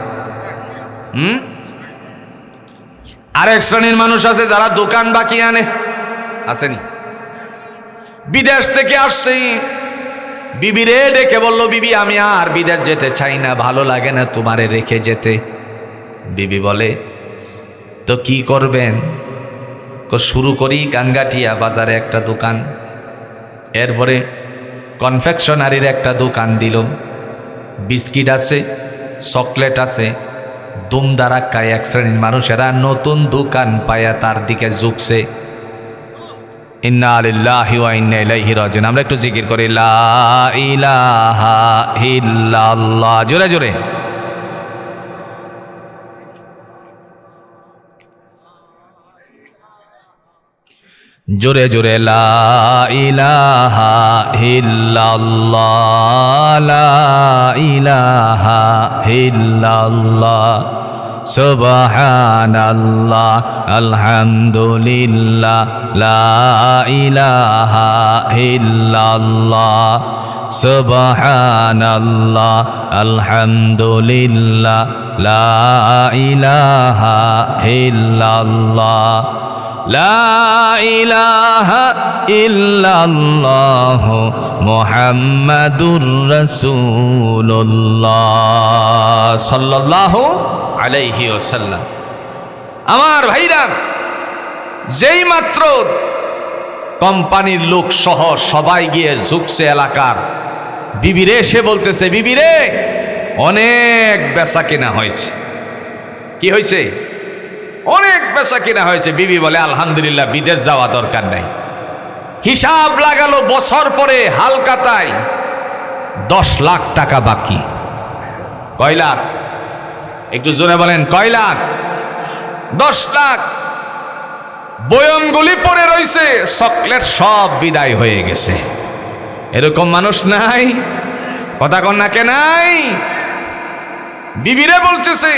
আরেক শ্রেণীর মানুষ আছে যারা দোকান বাকি আনে, আসেনি? বিদেশ থেকে আসছে, বিবিরে ডেকে বলল, বিবি আমি আর বিদেশ যেতে চাই না, ভালো লাগে না তোমারে রেখে যেতে। বিবি বলে, তো কি করবেন? শুরু করি গাঙ্গাটিয়া বাজারে একটা দোকান, এরপরে কনফেকশনারির একটা দোকান দিল, বিস্কিট আছে, চকলেট আছে। দুমদারাক্কায় এক শ্রেণীর মানুষেরা নতুন দোকান পায়া তার দিকে ঝুঁকছে। ইন্না লিল্লাহি ওয়া ইন্না ইলাইহি রাজিউন। আমরা একটু জিকির করি, লা ইলাহা ইল্লাল্লাহ, জোরে জোরে। জোরে জোরে, লা ইলাহা ইল্লাল্লাহ, লা ইলাহা ইল্লাল্লাহ, সুবহানাল্লাহ, আলহামদুলিল্লাহ, লা ইলাহা ইল্লাল্লাহ, সুবহানাল্লাহ, আলহামদুলিল্লাহ, লা ইলাহা ইল্লাল্লাহ, লা ইলাহা ইল্লাল্লাহ, মুহাম্মাদুর রাসূলুল্লাহ সাল্লাল্লাহু আলাইহি ওয়াসাল্লাম। আমার ভাইরা, যেই মাত্র কোম্পানির লোক সহ সবাই গিয়ে ঝুঁকছে এলাকার, বিবিরে এসে বলতেছে, বিবিরে অনেক বেচা কেনা হয়েছে। কি হয়েছে? অনেক বেচা কেনা হয়েছে। বিবি বলে, আলহামদুলিল্লাহ, বিদেশ যাওয়া দরকার নাই। হিসাব লাগালো, বছর পরে হালকাতায় 10 লাখ টাকা বাকি। কয় লাখ? একটু জোরে বলেন, কয় লাখ? 10 লাখ। বয়মগুলি পড়ে রইছে, চকলেট সব বিদায় হয়ে গেছে। এরকম মানুষ নাই? কথা কন না কে নাই? বিবিরে বলতেছে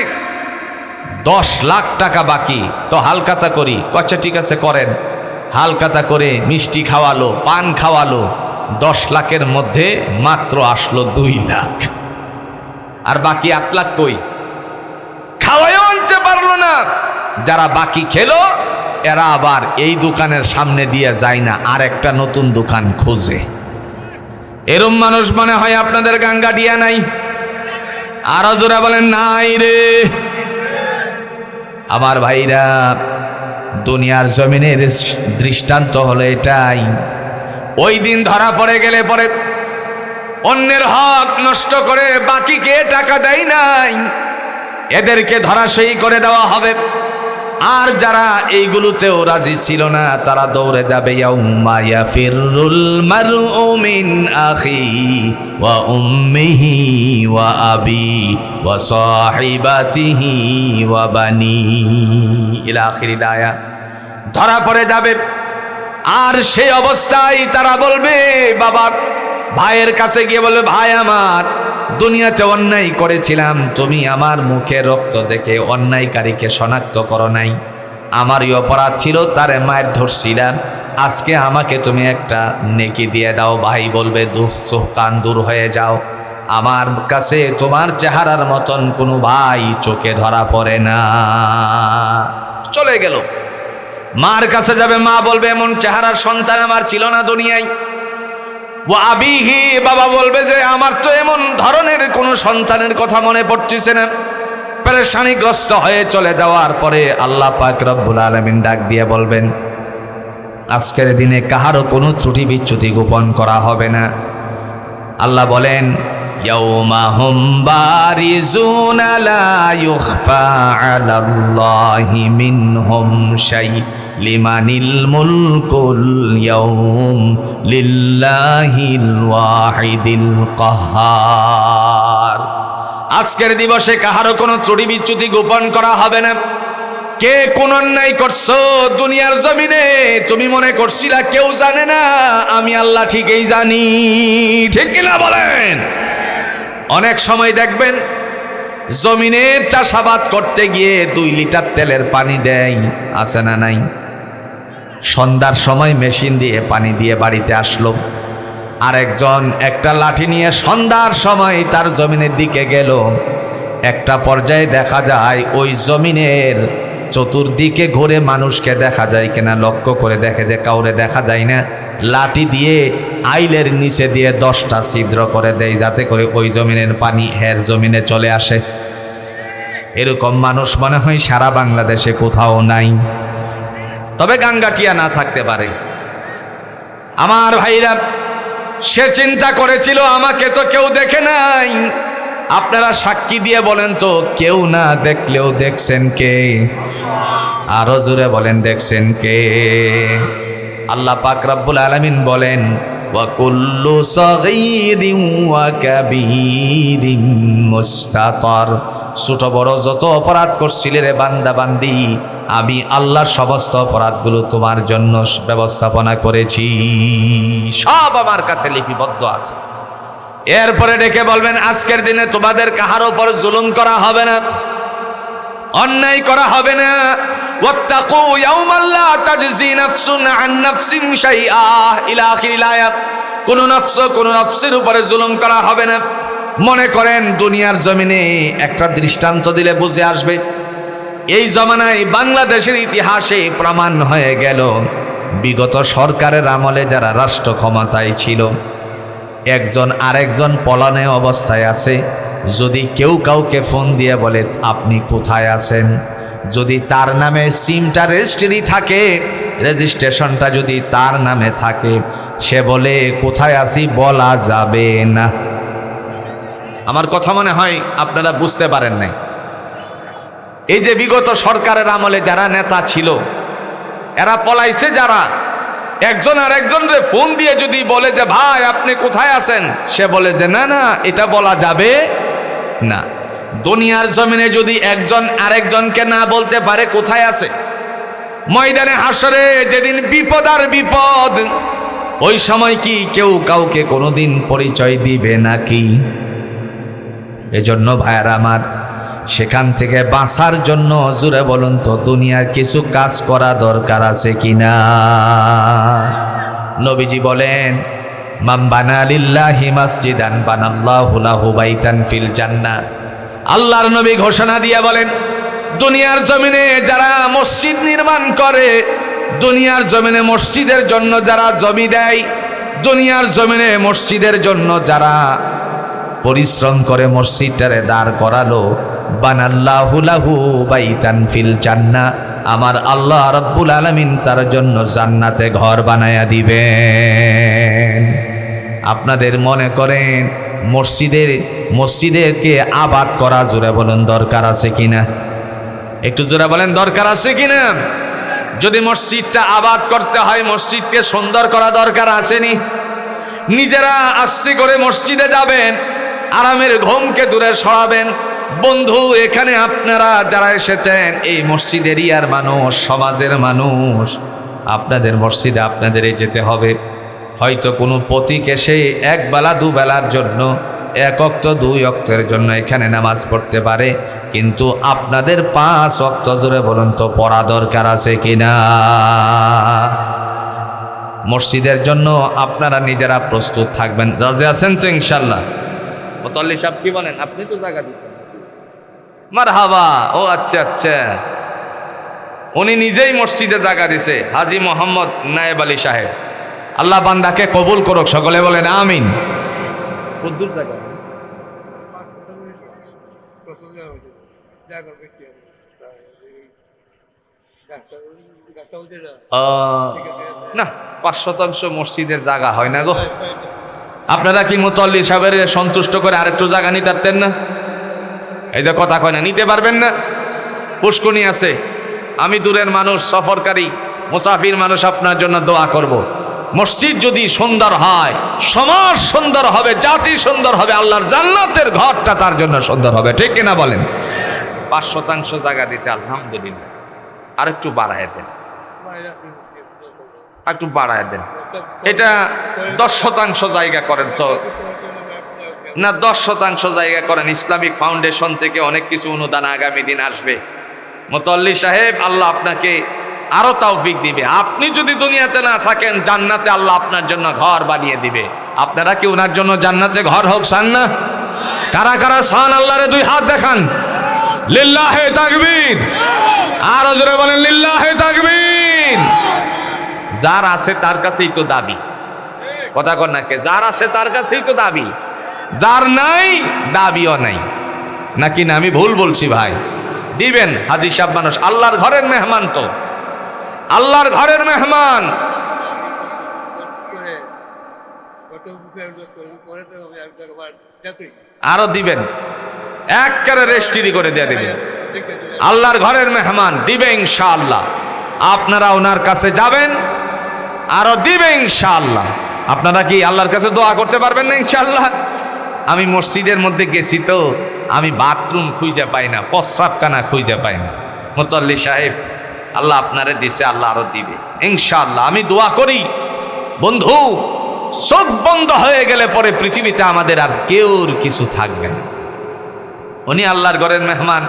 10 লাখ টাকা বাকি, তো হালকাতা করি। আচ্ছা ঠিক আছে করেন। হালকাতা করে মিষ্টি খাওয়ালো, পান খাওয়ালো। 10 লাখের মধ্যে মাত্র আসলো 2 লাখ, আর বাকি 8 লাখ কই? খাওয়াইও আনতে পারলো না। যারা বাকি খেলো এরা আবার এই দোকানের সামনে দিয়ে যায় না, আর একটা নতুন দোকান খোঁজে। এরম মানুষ মনে হয় আপনাদের গাঙ্গাটিয়া নাই? আরো জোরে বলেন নাই রে। আমার ভাইরা, দুনিয়ার জমিনের দৃষ্টান্ত হলো এটাই। ওই দিন ধরা পড়ে গেলে পরে অন্যের হক নষ্ট করে বাকিকে টাকা দেয় নাই, এদেরকে ধরাশয়ী করে দেওয়া হবে। আর যারা এইগুলোতেও রাজি ছিল না, তারা দৌড়ে যাবে ইয়াউমা ইয়াফিরুল মারউ মিন আখিহি ওয়া উম্মিহি ওয়া আবি ওয়া সাহিবাতিহি ওয়া বানি ইলা আখিরিল আয়া। ধরা পড়ে যাবে, আর সেই অবস্থায় তারা বলবে, বাবা ভাইয়ের কাছে গিয়ে বলবে, ভাই আমার দুনিয়াতে অন্যায় করেছিলাম, তুমি আমার মুখে রক্ত দেখে অন্যায়কারীকে শনাক্ত করো নাই, আমারই অপরাধ ছিল, তারে মায়ের ধরছিলাম, আজকে আমাকে তুমি একটা নেকি দিয়ে দাও। ভাই বলবে, দুঃখ কান দূর হয়ে যাও, আমার কাছে তোমার চেহারার মতন কোনো ভাই চোখে ধরা পড়ে না। চলে গেল। মার কাছে যাবে, মা বলবে, এমন চেহারার সন্তান আমার ছিল না দুনিয়ায়। ওয়া আবিহি, বাবা বলবে যে আমার তো এমন ধরনের কোনো সন্তানের কথা মনে পড়তেছে না। পেরেশানিগ্রস্ত হয়ে চলে যাওয়ার পরে আল্লাহ পাক রব্বুল আলামিন ডাক দিয়ে বলবেন, আজকের দিনে কাহারও কোনো ত্রুটি বিচ্যুতি গোপন করা হবে না। আল্লাহ বলেন, ইয়াউমা হুম বারিজুনা লা ইউখফা আলাল্লাহি মিনহুম শাই লিমানিল মুলকুল ইয়াউম লিল্লাহিল ওয়াহিদিল কাহ্হার। আজকের দিবসে কাহারও কোনো ত্রুটি বিচ্যুতি গোপন করা হবে না। কে কোন অন্যায় করছো দুনিয়ার জমিনে, তুমি মনে করছিলা কেউ জানে না, আমি আল্লাহ ঠিকই জানি। ঠিক কিনা বলেন? অনেক সময় দেখবেন জমিনের চাষাবাদ করতে গিয়ে 2 লিটার তেলের পানি দেয়, আছে না নাই? সন্ধ্যার সময় মেশিন দিয়ে পানি দিয়ে বাড়িতে আসলো, আরেকজন একটা লাঠি নিয়ে সন্ধ্যার সময় তার জমিনের দিকে গেল। একটা পর্যায়ে দেখা যায় ওই জমিনের চতুর্দিকে ঘুরে মানুষকে দেখা যায় কিনা লক্ষ্য করে দেখে যে কাউরে দেখা যায় না। লাঠি দিয়ে আইলের নিচে দিয়ে 10টা ছিদ্র করে দেয়, যাতে করে ওই জমিনের পানি হের জমিনে চলে আসে। এরকম মানুষ মনে হয় সারা বাংলাদেশে কোথাও নাই, তবে গাঙ্গাটিয়া না থাকতে পারে। আমার ভাইরা, সে চিন্তা করেছিল আমাকে তো কেউ দেখে নাই। আপনারা সাক্ষী দিয়ে বলেন তো, কেউ না দেখলেও দেখছেন কে? আরো জোরে বলেন, দেখছেন কে? আল্লাহ পাক রব্বুল আলামিন বলেন, ওয়া কুল্লু সাগীরিন ওয়া কাবীরিন মুস্তাতার। ছোট বড় যত অপরাধ করছিলে রে বান্দা বান্দি, আমি আল্লাহ সমস্ত অপরাধগুলো তোমার জন্য ব্যবস্থাপনা করেছি, সব আমার কাছে লিপিবদ্ধ আছে। এরপরে ডেকে বলবেন, আজকের দিনে তোমাদের কাহার উপর জুলুম করা হবে না, অন্যায় করা হবে না। ওয়াত্তাকু ইয়াওমান লা তাজজি নাফসুন আন নাফসিন শাইআ ইলা আখিরিল আয়াত। কোন নফসের উপরে জুলুম করা হবে না। মনে করেন দুনিয়ার জমিনে একটা দৃষ্টান্ত দিলে বুঝে আসবে। এই জমানায় বাংলাদেশের ইতিহাসে প্রমাণ হয়ে গেল, বিগত সরকারের আমলে যারা রাষ্ট্র ক্ষমতায় ছিল, একজন আরেকজন পলানে অবস্থায় আছে, যদি কেউ কাউকে ফোন দিয়ে বলে আপনি কোথায় আছেন, যদি তার নামে সিমটা রেজিস্ট্রি থাকে, রেজিস্ট্রেশনটা যদি তার নামে থাকে, সে বলে কোথায় আছি বলা যাবে না। আমার কথা মনে হয় আপনারা বুঝতে পারেন নাই। এই যে বিগত সরকারের আমলে যারা নেতা ছিল, এরা পলাইছে যারা, একজন আর একজনরে ফোন দিয়ে যদি বলে যে ভাই আপনি কোথায় আছেন, সে বলে যে না না, এটা বলা যাবে না। দুনিয়ার জমিনে যদি একজন আরেকজনকে না বলতে পারে কোথায় আছে, ময়দানে হাসরে যেদিন বিপদ আর বিপদ, ওই সময় কি কেউ কাউকে কোনোদিন পরিচয় দিবে নাকি? এজন্য ভাইয়ারা আমার, সেখান থেকে বাঁচার জন্য জুড়ে বলুন তো, দুনিয়ার কিছু কাজ করা দরকার আছে কিনা? নবীজি বলেন, মান বানা লিল্লাহি মাসজিদান বানাল্লাহু লাহু বাইতান ফিল জান্নাহ। আল্লাহর নবী ঘোষণা দিয়ে বলেন, দুনিয়ার জমিনে যারা মসজিদ নির্মাণ করে, দুনিয়ার জমিনে মসজিদের জন্য যারা জমি দেয়, দুনিয়ার জমিনে মসজিদের জন্য যারা পরিশ্রম করে মসজিদটারে দাঁড় করালো, বানাল্লাহু লাহু বাইতান ফিল জান্নাহ, আমার আল্লাহ রাব্বুল আলামিন তার জন্য জান্নাতে ঘর বানায়া দিবেন। আপনাদের মনে করেন মসজিদেরকে আবাদ করা, জোরে বলেন দরকার আছে কিনা? একটু জোরে বলেন দরকার আছে কিনা? যদি মসজিদটা আবাদ করতে হয়, মসজিদকে সুন্দর করা দরকার আসেনি? নিজেরা আস্তে করে মসজিদে যাবেন, আরামের ঘুমকে দূরে সরাবেন। বন্ধু, এখানে আপনারা যারা এসেছেন, এই মসজিদ এরিয়ার মানুষ, সমাজের মানুষ, আপনাদের মসজিদে আপনাদেরই যেতে হবে। হয়তো কোনো পথিক এসে এক বেলা দুবেলার জন্য, এক ওয়াক্ত দুই ওয়াক্তের জন্য এখানে নামাজ পড়তে পারে, কিন্তু আপনাদের 5 ওয়াক্ত, জোরে বলুন তো, পড়া দরকার আছে কিনা? মসজিদের জন্য আপনারা নিজেরা প্রস্তুত থাকবেন। রাজি আছেন তো ইনশাল্লাহ? মুতাল্লি সাহেব কি বলেন? আপনি তো জায়গা দিচ্ছেন। মারহাবা। ও আচ্ছা আচ্ছা, উনি নিজেই মসজিদে জায়গা দিছে, হাজী মোহাম্মদ নায়েব আলী সাহেব। আল্লাহ বান্দাকে কবুল করুক, সকলে বলেন আমিন। কদ্দুর জায়গা? না, 5% মসজিদের জায়গা হয় না গো। আপনারা কি মুতাল্লি সাহেবের সন্তুষ্ট করে আরেকটু জায়গা নিতে পারতেন না? এই যে কথা কয় না, নিতে পারবেন না? পুষ্কুনি আছে। আমি দূরের মানুষ, সফরকারী মুসাফির মানুষ, আপনার জন্য দোয়া করব। মসজিদ যদি সুন্দর হয়, সমাজ সুন্দর হবে, জাতি সুন্দর হবে, আল্লাহর জান্নাতের ঘরটা তার জন্য সুন্দর হবে। ঠিক কিনা বলেন? 5% জায়গা দিছে, আলহামদুলিল্লাহ। আর একটু বাড়ায় দেন, একটু বাড়ায় দেন। এটা 10% জায়গা করেন তো না, 10% জায়গা করেন। ইসলামিক ফাউন্ডেশন থেকে অনেক কিছু অনুদান আগামী দিন আসবে। মুতাল্লি সাহেব, আল্লাহ আপনাকে আরো তৌফিক দিবে। আপনি যদি দুনিয়াতে না থাকেন, জান্নাতে আল্লাহ আপনার জন্য ঘর বানিয়ে দিবে। আপনারা কি ওনার জন্য জান্নাতে ঘর হোক চান না? কারা কারা চান? আল্লাহরে 2 হাত দেখান। লিল্লাহে তাকবীর। আরো জোরে বলেন লিল্লাহে তাকবীর। যার আছে তার কাছেই তো দাবি, কথা কর না কে? যার আছে তার কাছেই তো দাবি, যার নাই দাবিও নাই। নাকি না আমি ভুল বলছি ভাই? দিবেন। হাজী সাহেব মানুষ, আল্লাহর ঘরের মেহমান, তো আল্লাহর ঘরের মেহমান। আরো দিবেন, একেবারে রেস্টিরি করে দিয়ে দিবেন। আল্লাহর ঘরের মেহমান দিবে ইনশাআল্লাহ। আপনারা ওনার কাছে যাবেন, আরো দিবে ইনশাআল্লাহ। আপনারা কি আল্লাহর কাছে দোয়া করতে পারবেন না ইনশাআল্লাহ? আমি মসজিদের মধ্যে গেছি তো আমি বাথরুম খুঁজে পাই না, প্রস্রাবখানা খুঁজে পাই না। মুতাল্লি সাহেব, আল্লাহ আপনারে দিছে, আল্লাহ আরো দিবে ইনশাআল্লাহ। আমি দোয়া করি বন্ধু, চোখ বন্ধ হয়ে গেলে পরে পৃথিবীতে আমাদের আর কেউর কিছু থাকবে না। উনি আল্লাহর ঘরের মেহমান,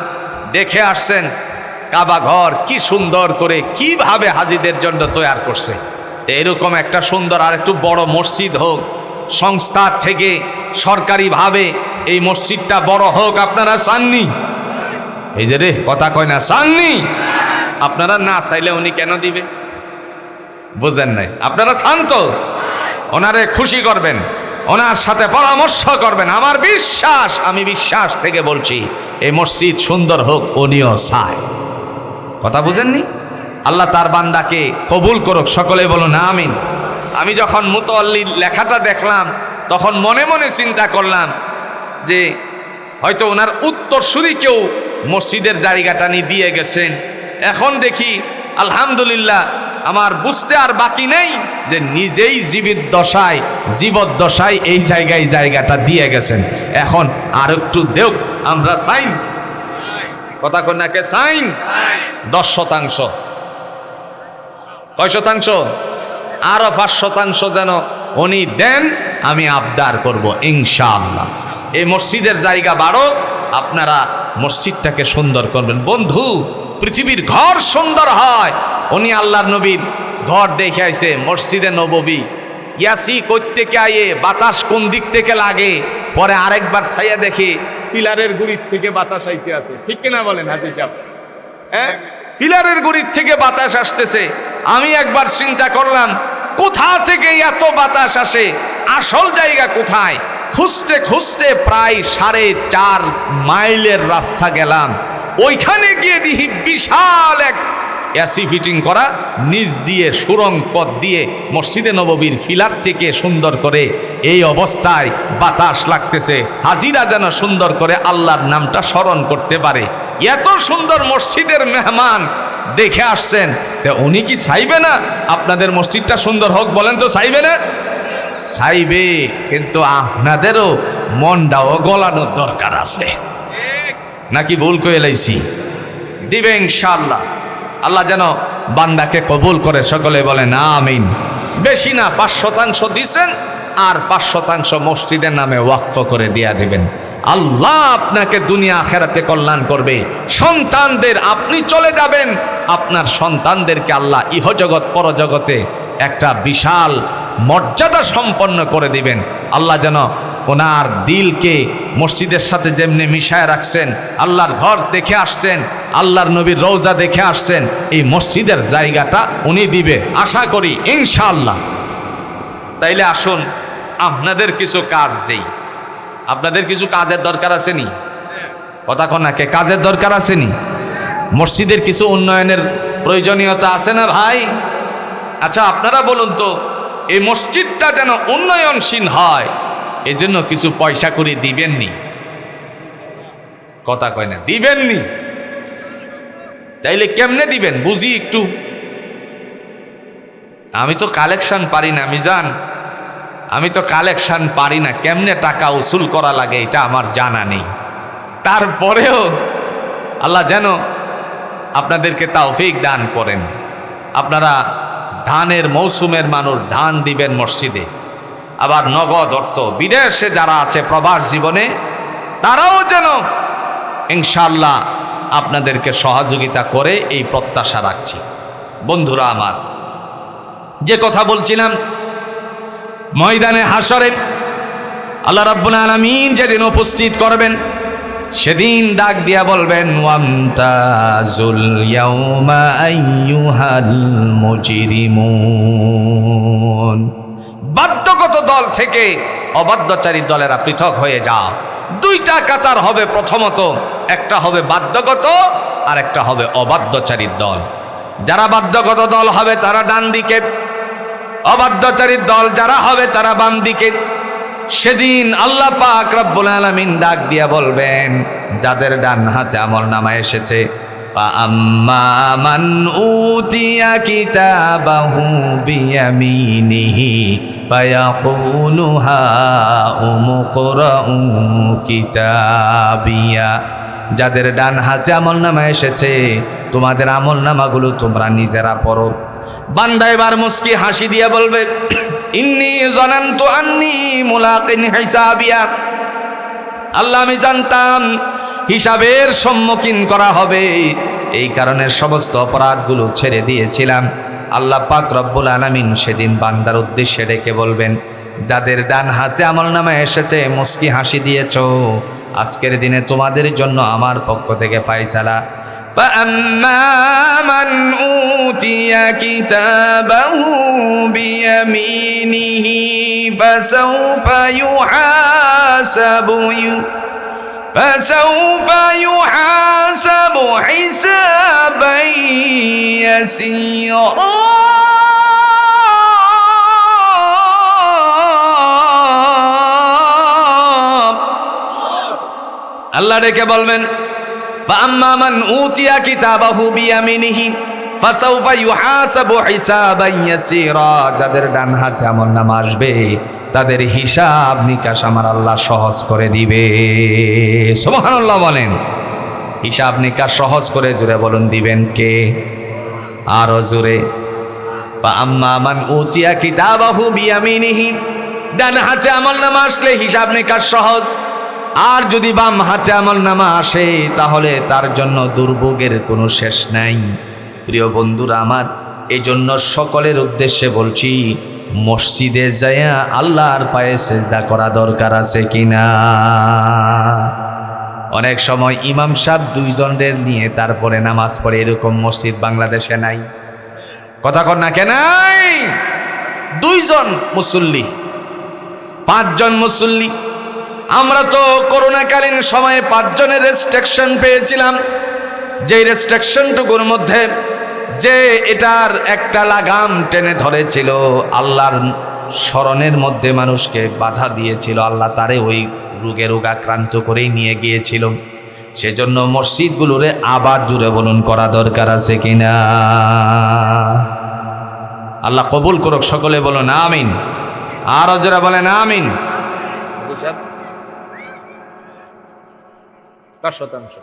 দেখে আসছেন কাবা ঘর কি সুন্দর করে কিভাবে হাজীদের জন্য তৈরি করছে। এরকম একটা সুন্দর আর একটু বড় মসজিদ হোক, সংস্থা থেকে সরকারিভাবে এই মসজিদটা বড় হোক। আপনারা চাননি? এই যে রে কথা কয় না, চাননি? আপনারা না চাইলে উনি কেন দিবে? বুঝেন নাই? আপনারা চান তো, ওনারে খুশি করবেন, ওনার সাথে পরামর্শ করবেন। আমার বিশ্বাস, আমি বিশ্বাস থেকে বলছি, এই মসজিদ সুন্দর হোক উনিও চায়। কথা বুঝেননি? আল্লাহ তার বান্দাকে কবুল করুক, সকলে বলুন আমিন। আমি যখন মুতাল্লির লেখাটা দেখলাম, তখন মনে মনে চিন্তা করলাম যে হয়তো ওনার উত্তরসূরি কেউ মসজিদের জায়গাটা নিয়ে দিয়ে গেছেন। এখন দেখি আলহামদুলিল্লাহ, আমার বুঝতে আর বাকি নেই যে নিজেই জীবদ্দশায় এই জায়গাটা দিয়ে গেছেন। এখন আর একটু দেখ, আমরা সাইন, কথা কন্যাকে সাইন 10%। কয় শতাংশ? আরো 5% যেন উনি দেন, আমি আবদার করব ইনশাআল্লাহ। এই মসজিদের জায়গা বাড়ো, আপনারা মসজিদটাকে সুন্দর করবেন। বন্ধু, পৃথিবীর ঘর সুন্দর হয়। উনি আল্লাহর নবীর ঘর দেখে আইছে, মসজিদে নববী। ইয়াসি কই থেকে আয়ে, বাতাস কোন দিক থেকে লাগে, পরে আরেকবার ছাইয়া দেখে পিলারের গুড়ির থেকে বাতাস আইতে আছে। ঠিক কিনা বলেন হাজী সাহেব? হ্যাঁ, পিলারের গুড়ির থেকে বাতাস আসতেছে। আমি একবার চিন্তা করলাম কোথা থেকে এত বাতাস আসে, আসল জায়গা কোথায়? খুঁজতে খুঁজতে প্রায় 4.5 মাইলের রাস্তা গেলাম। ওইখানে গিয়ে দেখি বিশাল এক এসি ফিটিং করা, নিচ দিয়ে সুড়ঙ্গ পথ দিয়ে মসজিদে নববীর ফিলার থেকে সুন্দর করে এই অবস্থায় বাতাস লাগতেছে। হাজিরা যেন সুন্দর করে আল্লাহর নামটা স্মরণ করতে পারে। এত সুন্দর মসজিদের মেহমান দেখে আসছেন, তা উনি কি চাইবে না আপনাদের মসজিদটা সুন্দর হোক? বলেন তো চাইবে না? চাইবে, কিন্তু আপনাদেরও মনটাও গলানোর দরকার আছে, নাকি ভুল করে লাইছি? দিবে ইনশাআল্লাহ। আল্লাহ যেন বান্দাকে কবুল করে, সকলে বলেন আমিন। বেশি না, 5% দিছেন, আর 5% মসজিদের নামে ওয়াকফ করে দিয়া দিবেন। আল্লাহ আপনাকে দুনিয়া আখেরাতে কল্যাণ করবে। সন্তানদের, আপনি চলে যাবেন, আপনার সন্তানদেরকে আল্লাহ ইহজগৎ পরজগতে একটা বিশাল মর্যাদা সম্পন্ন করে দিবেন। আল্লাহ যেন ওনার দিলকে মসজিদের সাথে যেমনি মিশায় রাখছেন, আল্লাহর ঘর দেখে আসছেন, আল্লাহর নবীর রওজা দেখে আসছেন, এই মসজিদের জায়গাটা উনি দিবে আশা করি ইনশাআল্লাহ। তাইলে আসুন আপনাদের কিছু কাজ দেই। আপনাদের কিছু কাজের দরকার আছে নি? কথা কনাকে কাজের দরকার আছে নি? মসজিদের কিছু উন্নয়নের প্রয়োজনীয়তা আছে না ভাই? আচ্ছা আপনারা বলুন তো, এই মসজিদটা যেন উন্নয়নশীল হয়, এজন্য কিছু পয়সা করে দিবেননি? কথা কয় না, দিবেননি? তাইলে কেমনে দিবেন বুঝি একটু। আমি তো কালেকশন পারি না মিজান, আমি তো কালেকশন পারি না, কেমনে টাকা উসুল করা লাগে এটা আমার জানা নেই। তারপরেও আল্লাহ যেন আপনাদেরকে তৌফিক দান করেন। আপনারা ধানের মৌসুমের মানুষ ধান দিবেন মসজিদে, আবার নগদ অর্থ বিদেশে যারা আছে প্রবাস জীবনে, তারাও যেন ইনশাআল্লাহ আপনাদেরকে সহযোগিতা করে, এই প্রত্যাশা রাখছি। বন্ধুরা আমার, যে কথা বলছিলাম, ময়দানে হাসরে আল্লাহ রাব্বুল আলামিন যেদিন উপস্থিত করবেন, সেদিন ডাক দিয়া বলবেন, ওয়ামতাজুল ইয়াউমা আইয়ুহাল মুজরিমুন। বাধ্যগত দল থেকে অবাধ্যচারী দলেরা পৃথক হয়ে যাও। 2টা কাতার হবে। প্রথমত একটা হবে বাধ্যগত, আর একটা হবে অবাধ্যচারীর দল। যারা বাধ্যগত দল হবে তারা ডান দিকে, অবাধ্যচারী দল যারা হবে তারা বাম দিকে। সেদিন আল্লাহ পাক রব্বুল আলামিন ডাক দিয়া বলবেন, যাদের ডান হাতে আমলনামা এসেছে, আম্মা মান উতিয়া কিতাবাহু বিয়ামিনিহি ফায়াকুলু হাউমুকরাউ কিতাবিয়া। যাদের ডান হাতে আমলনামা এসেছে, তোমাদের আমলনামাগুলো তোমরা নিজেরা পড়ো। বান্দা এবার মুস্কি হাসি দিয়া বলবে, ইন্নী জানান্তু আন্নী মুলাকিন হিসাবিয়া। আল্লাহ, আমি জানতাম হিসাবের সম্মুখীন করা হবে, এই কারণে সমস্ত অপরাধগুলো ছেড়ে দিয়েছিলাম। আল্লাহ পাক রব্বুল আলামিন সেদিন বান্দার উদ্দেশ্যে ডেকে বলবেন, যাদের ডান হাতে আমলনামা এসেছে, মুস্কি হাসি দিয়েছো, আজকের দিনে তোমাদের জন্য আমার পক্ষ থেকে ফায়সালা। فأما من أوتي كتابه بيمينه فسوف يحاسب حسابا يسيرا। আল্লাহ ডেকে বলবেন, فأما من أوتي كتابه بيمينه فسوف يحاسب حسابا يسيرا। যাদের ডান হাতে আমলনামা আসবে, তাদের হিসাব নিকাশ আমার আল্লাহ সহজ করে দিবে। সুবহানাল্লাহ বলেন। হিসাব নিকাশ সহজ করে, জোরে বলুন, দিবেন কে? আরো জোরে। فأما من أوتي كتابه بيمينه, ডান হাতে আমলনামা আসলে হিসাব নিকাশ সহজ। আর যদি বাম হাতে আমলনামা আসে, তাহলে তার জন্য দুর্ভোগের কোনো শেষ নাই। প্রিয় বন্ধুরা আমার, এই জন্য সকলের উদ্দেশ্যে বলছি, মসজিদে যায়া আল্লাহর পায়ে সিজদা করা দরকার আছে কিনা? অনেক সময় ইমাম সাহেব দুইজনের নিয়ে তারপরে নামাজ পড়ে, এরকম মসজিদ বাংলাদেশে নাই। কথা কর না কেন? দুইজন মুসল্লি, পাঁচজন মুসল্লি। আমরা তো করোনাকালীন সময়ে 5 জনের রেস্ট্রিকশন পেয়েছিলাম, যে রেস্ট্রিকশনটুকুর মধ্যে যে এটার একটা লাগাম টেনে ধরেছিল, আল্লাহর স্মরণের মধ্যে মানুষকে বাধা দিয়েছিল, আল্লাহ তারে ওই রোগাক্রান্ত করেই নিয়ে গিয়েছিল। সেজন্য মসজিদগুলোরে আবার জুড়ে বলুন করা দরকার আছে কিনা। আল্লাহ কবুল করুক, সকলে বলুন আমিন। আর যারা বলেন আমিন। 5%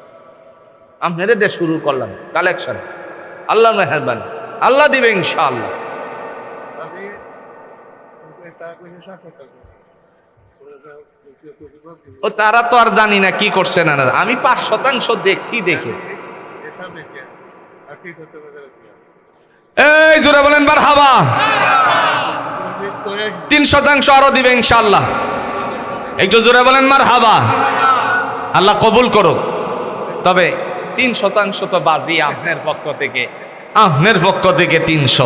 আপনারা দিয়ে শুরু করলাম কালেকশন। আল্লাহ মেহেরবানি, আল্লাহ দিবে ইনশাআল্লাহ। ও তারা তো আর জানি না কি করছে না, আমি 5% দেখছি। দেখে এই জোরে বলেন মারহাবা। 3% আরো দিবে ইনশাআল্লাহ। একটু জোরে বলেন মারহাবা। আল্লাহ কবুল করুক। তবে 3% তো বাজি আপনার পক্ষ থেকে, আপনার পক্ষ থেকে 300,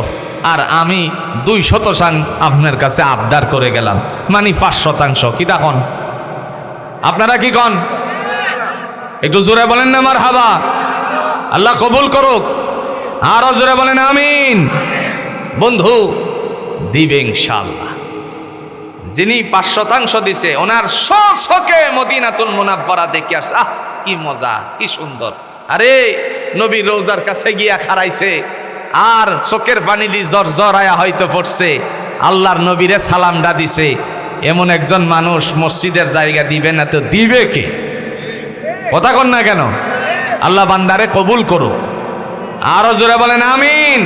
আর আমি 200 আপনার কাছে আবদার করে গেলাম, মানে 5%। কি তখন আপনারা কি কন? একটু জোরে বলেন না মারহাবা। আল্লাহ কবুল করুক। আরো জোরে বলেন আমিন। বন্ধু দিবে ইনশাআল্লাহ। যিনি 5% দিছে, ওনার শোকে মদিনাতুল মুনাব্বারা দেখে আসছে, আহ কি মজা, কি সুন্দর। আরে নবীর রওজার কাছে গিয়া খাড়াইছে, আর চোখের পানি দিয়ে জর আয়া হয়তো পড়ছে, আল্লাহর নবীরে সালামটা দিছে। এমন একজন মানুষ মসজিদের জায়গা দিবে না তো দিবে কে? কথা কন না কেন? আল্লাহ বান্দারে কবুল করুক। আরো জোরে বলেন আমিন।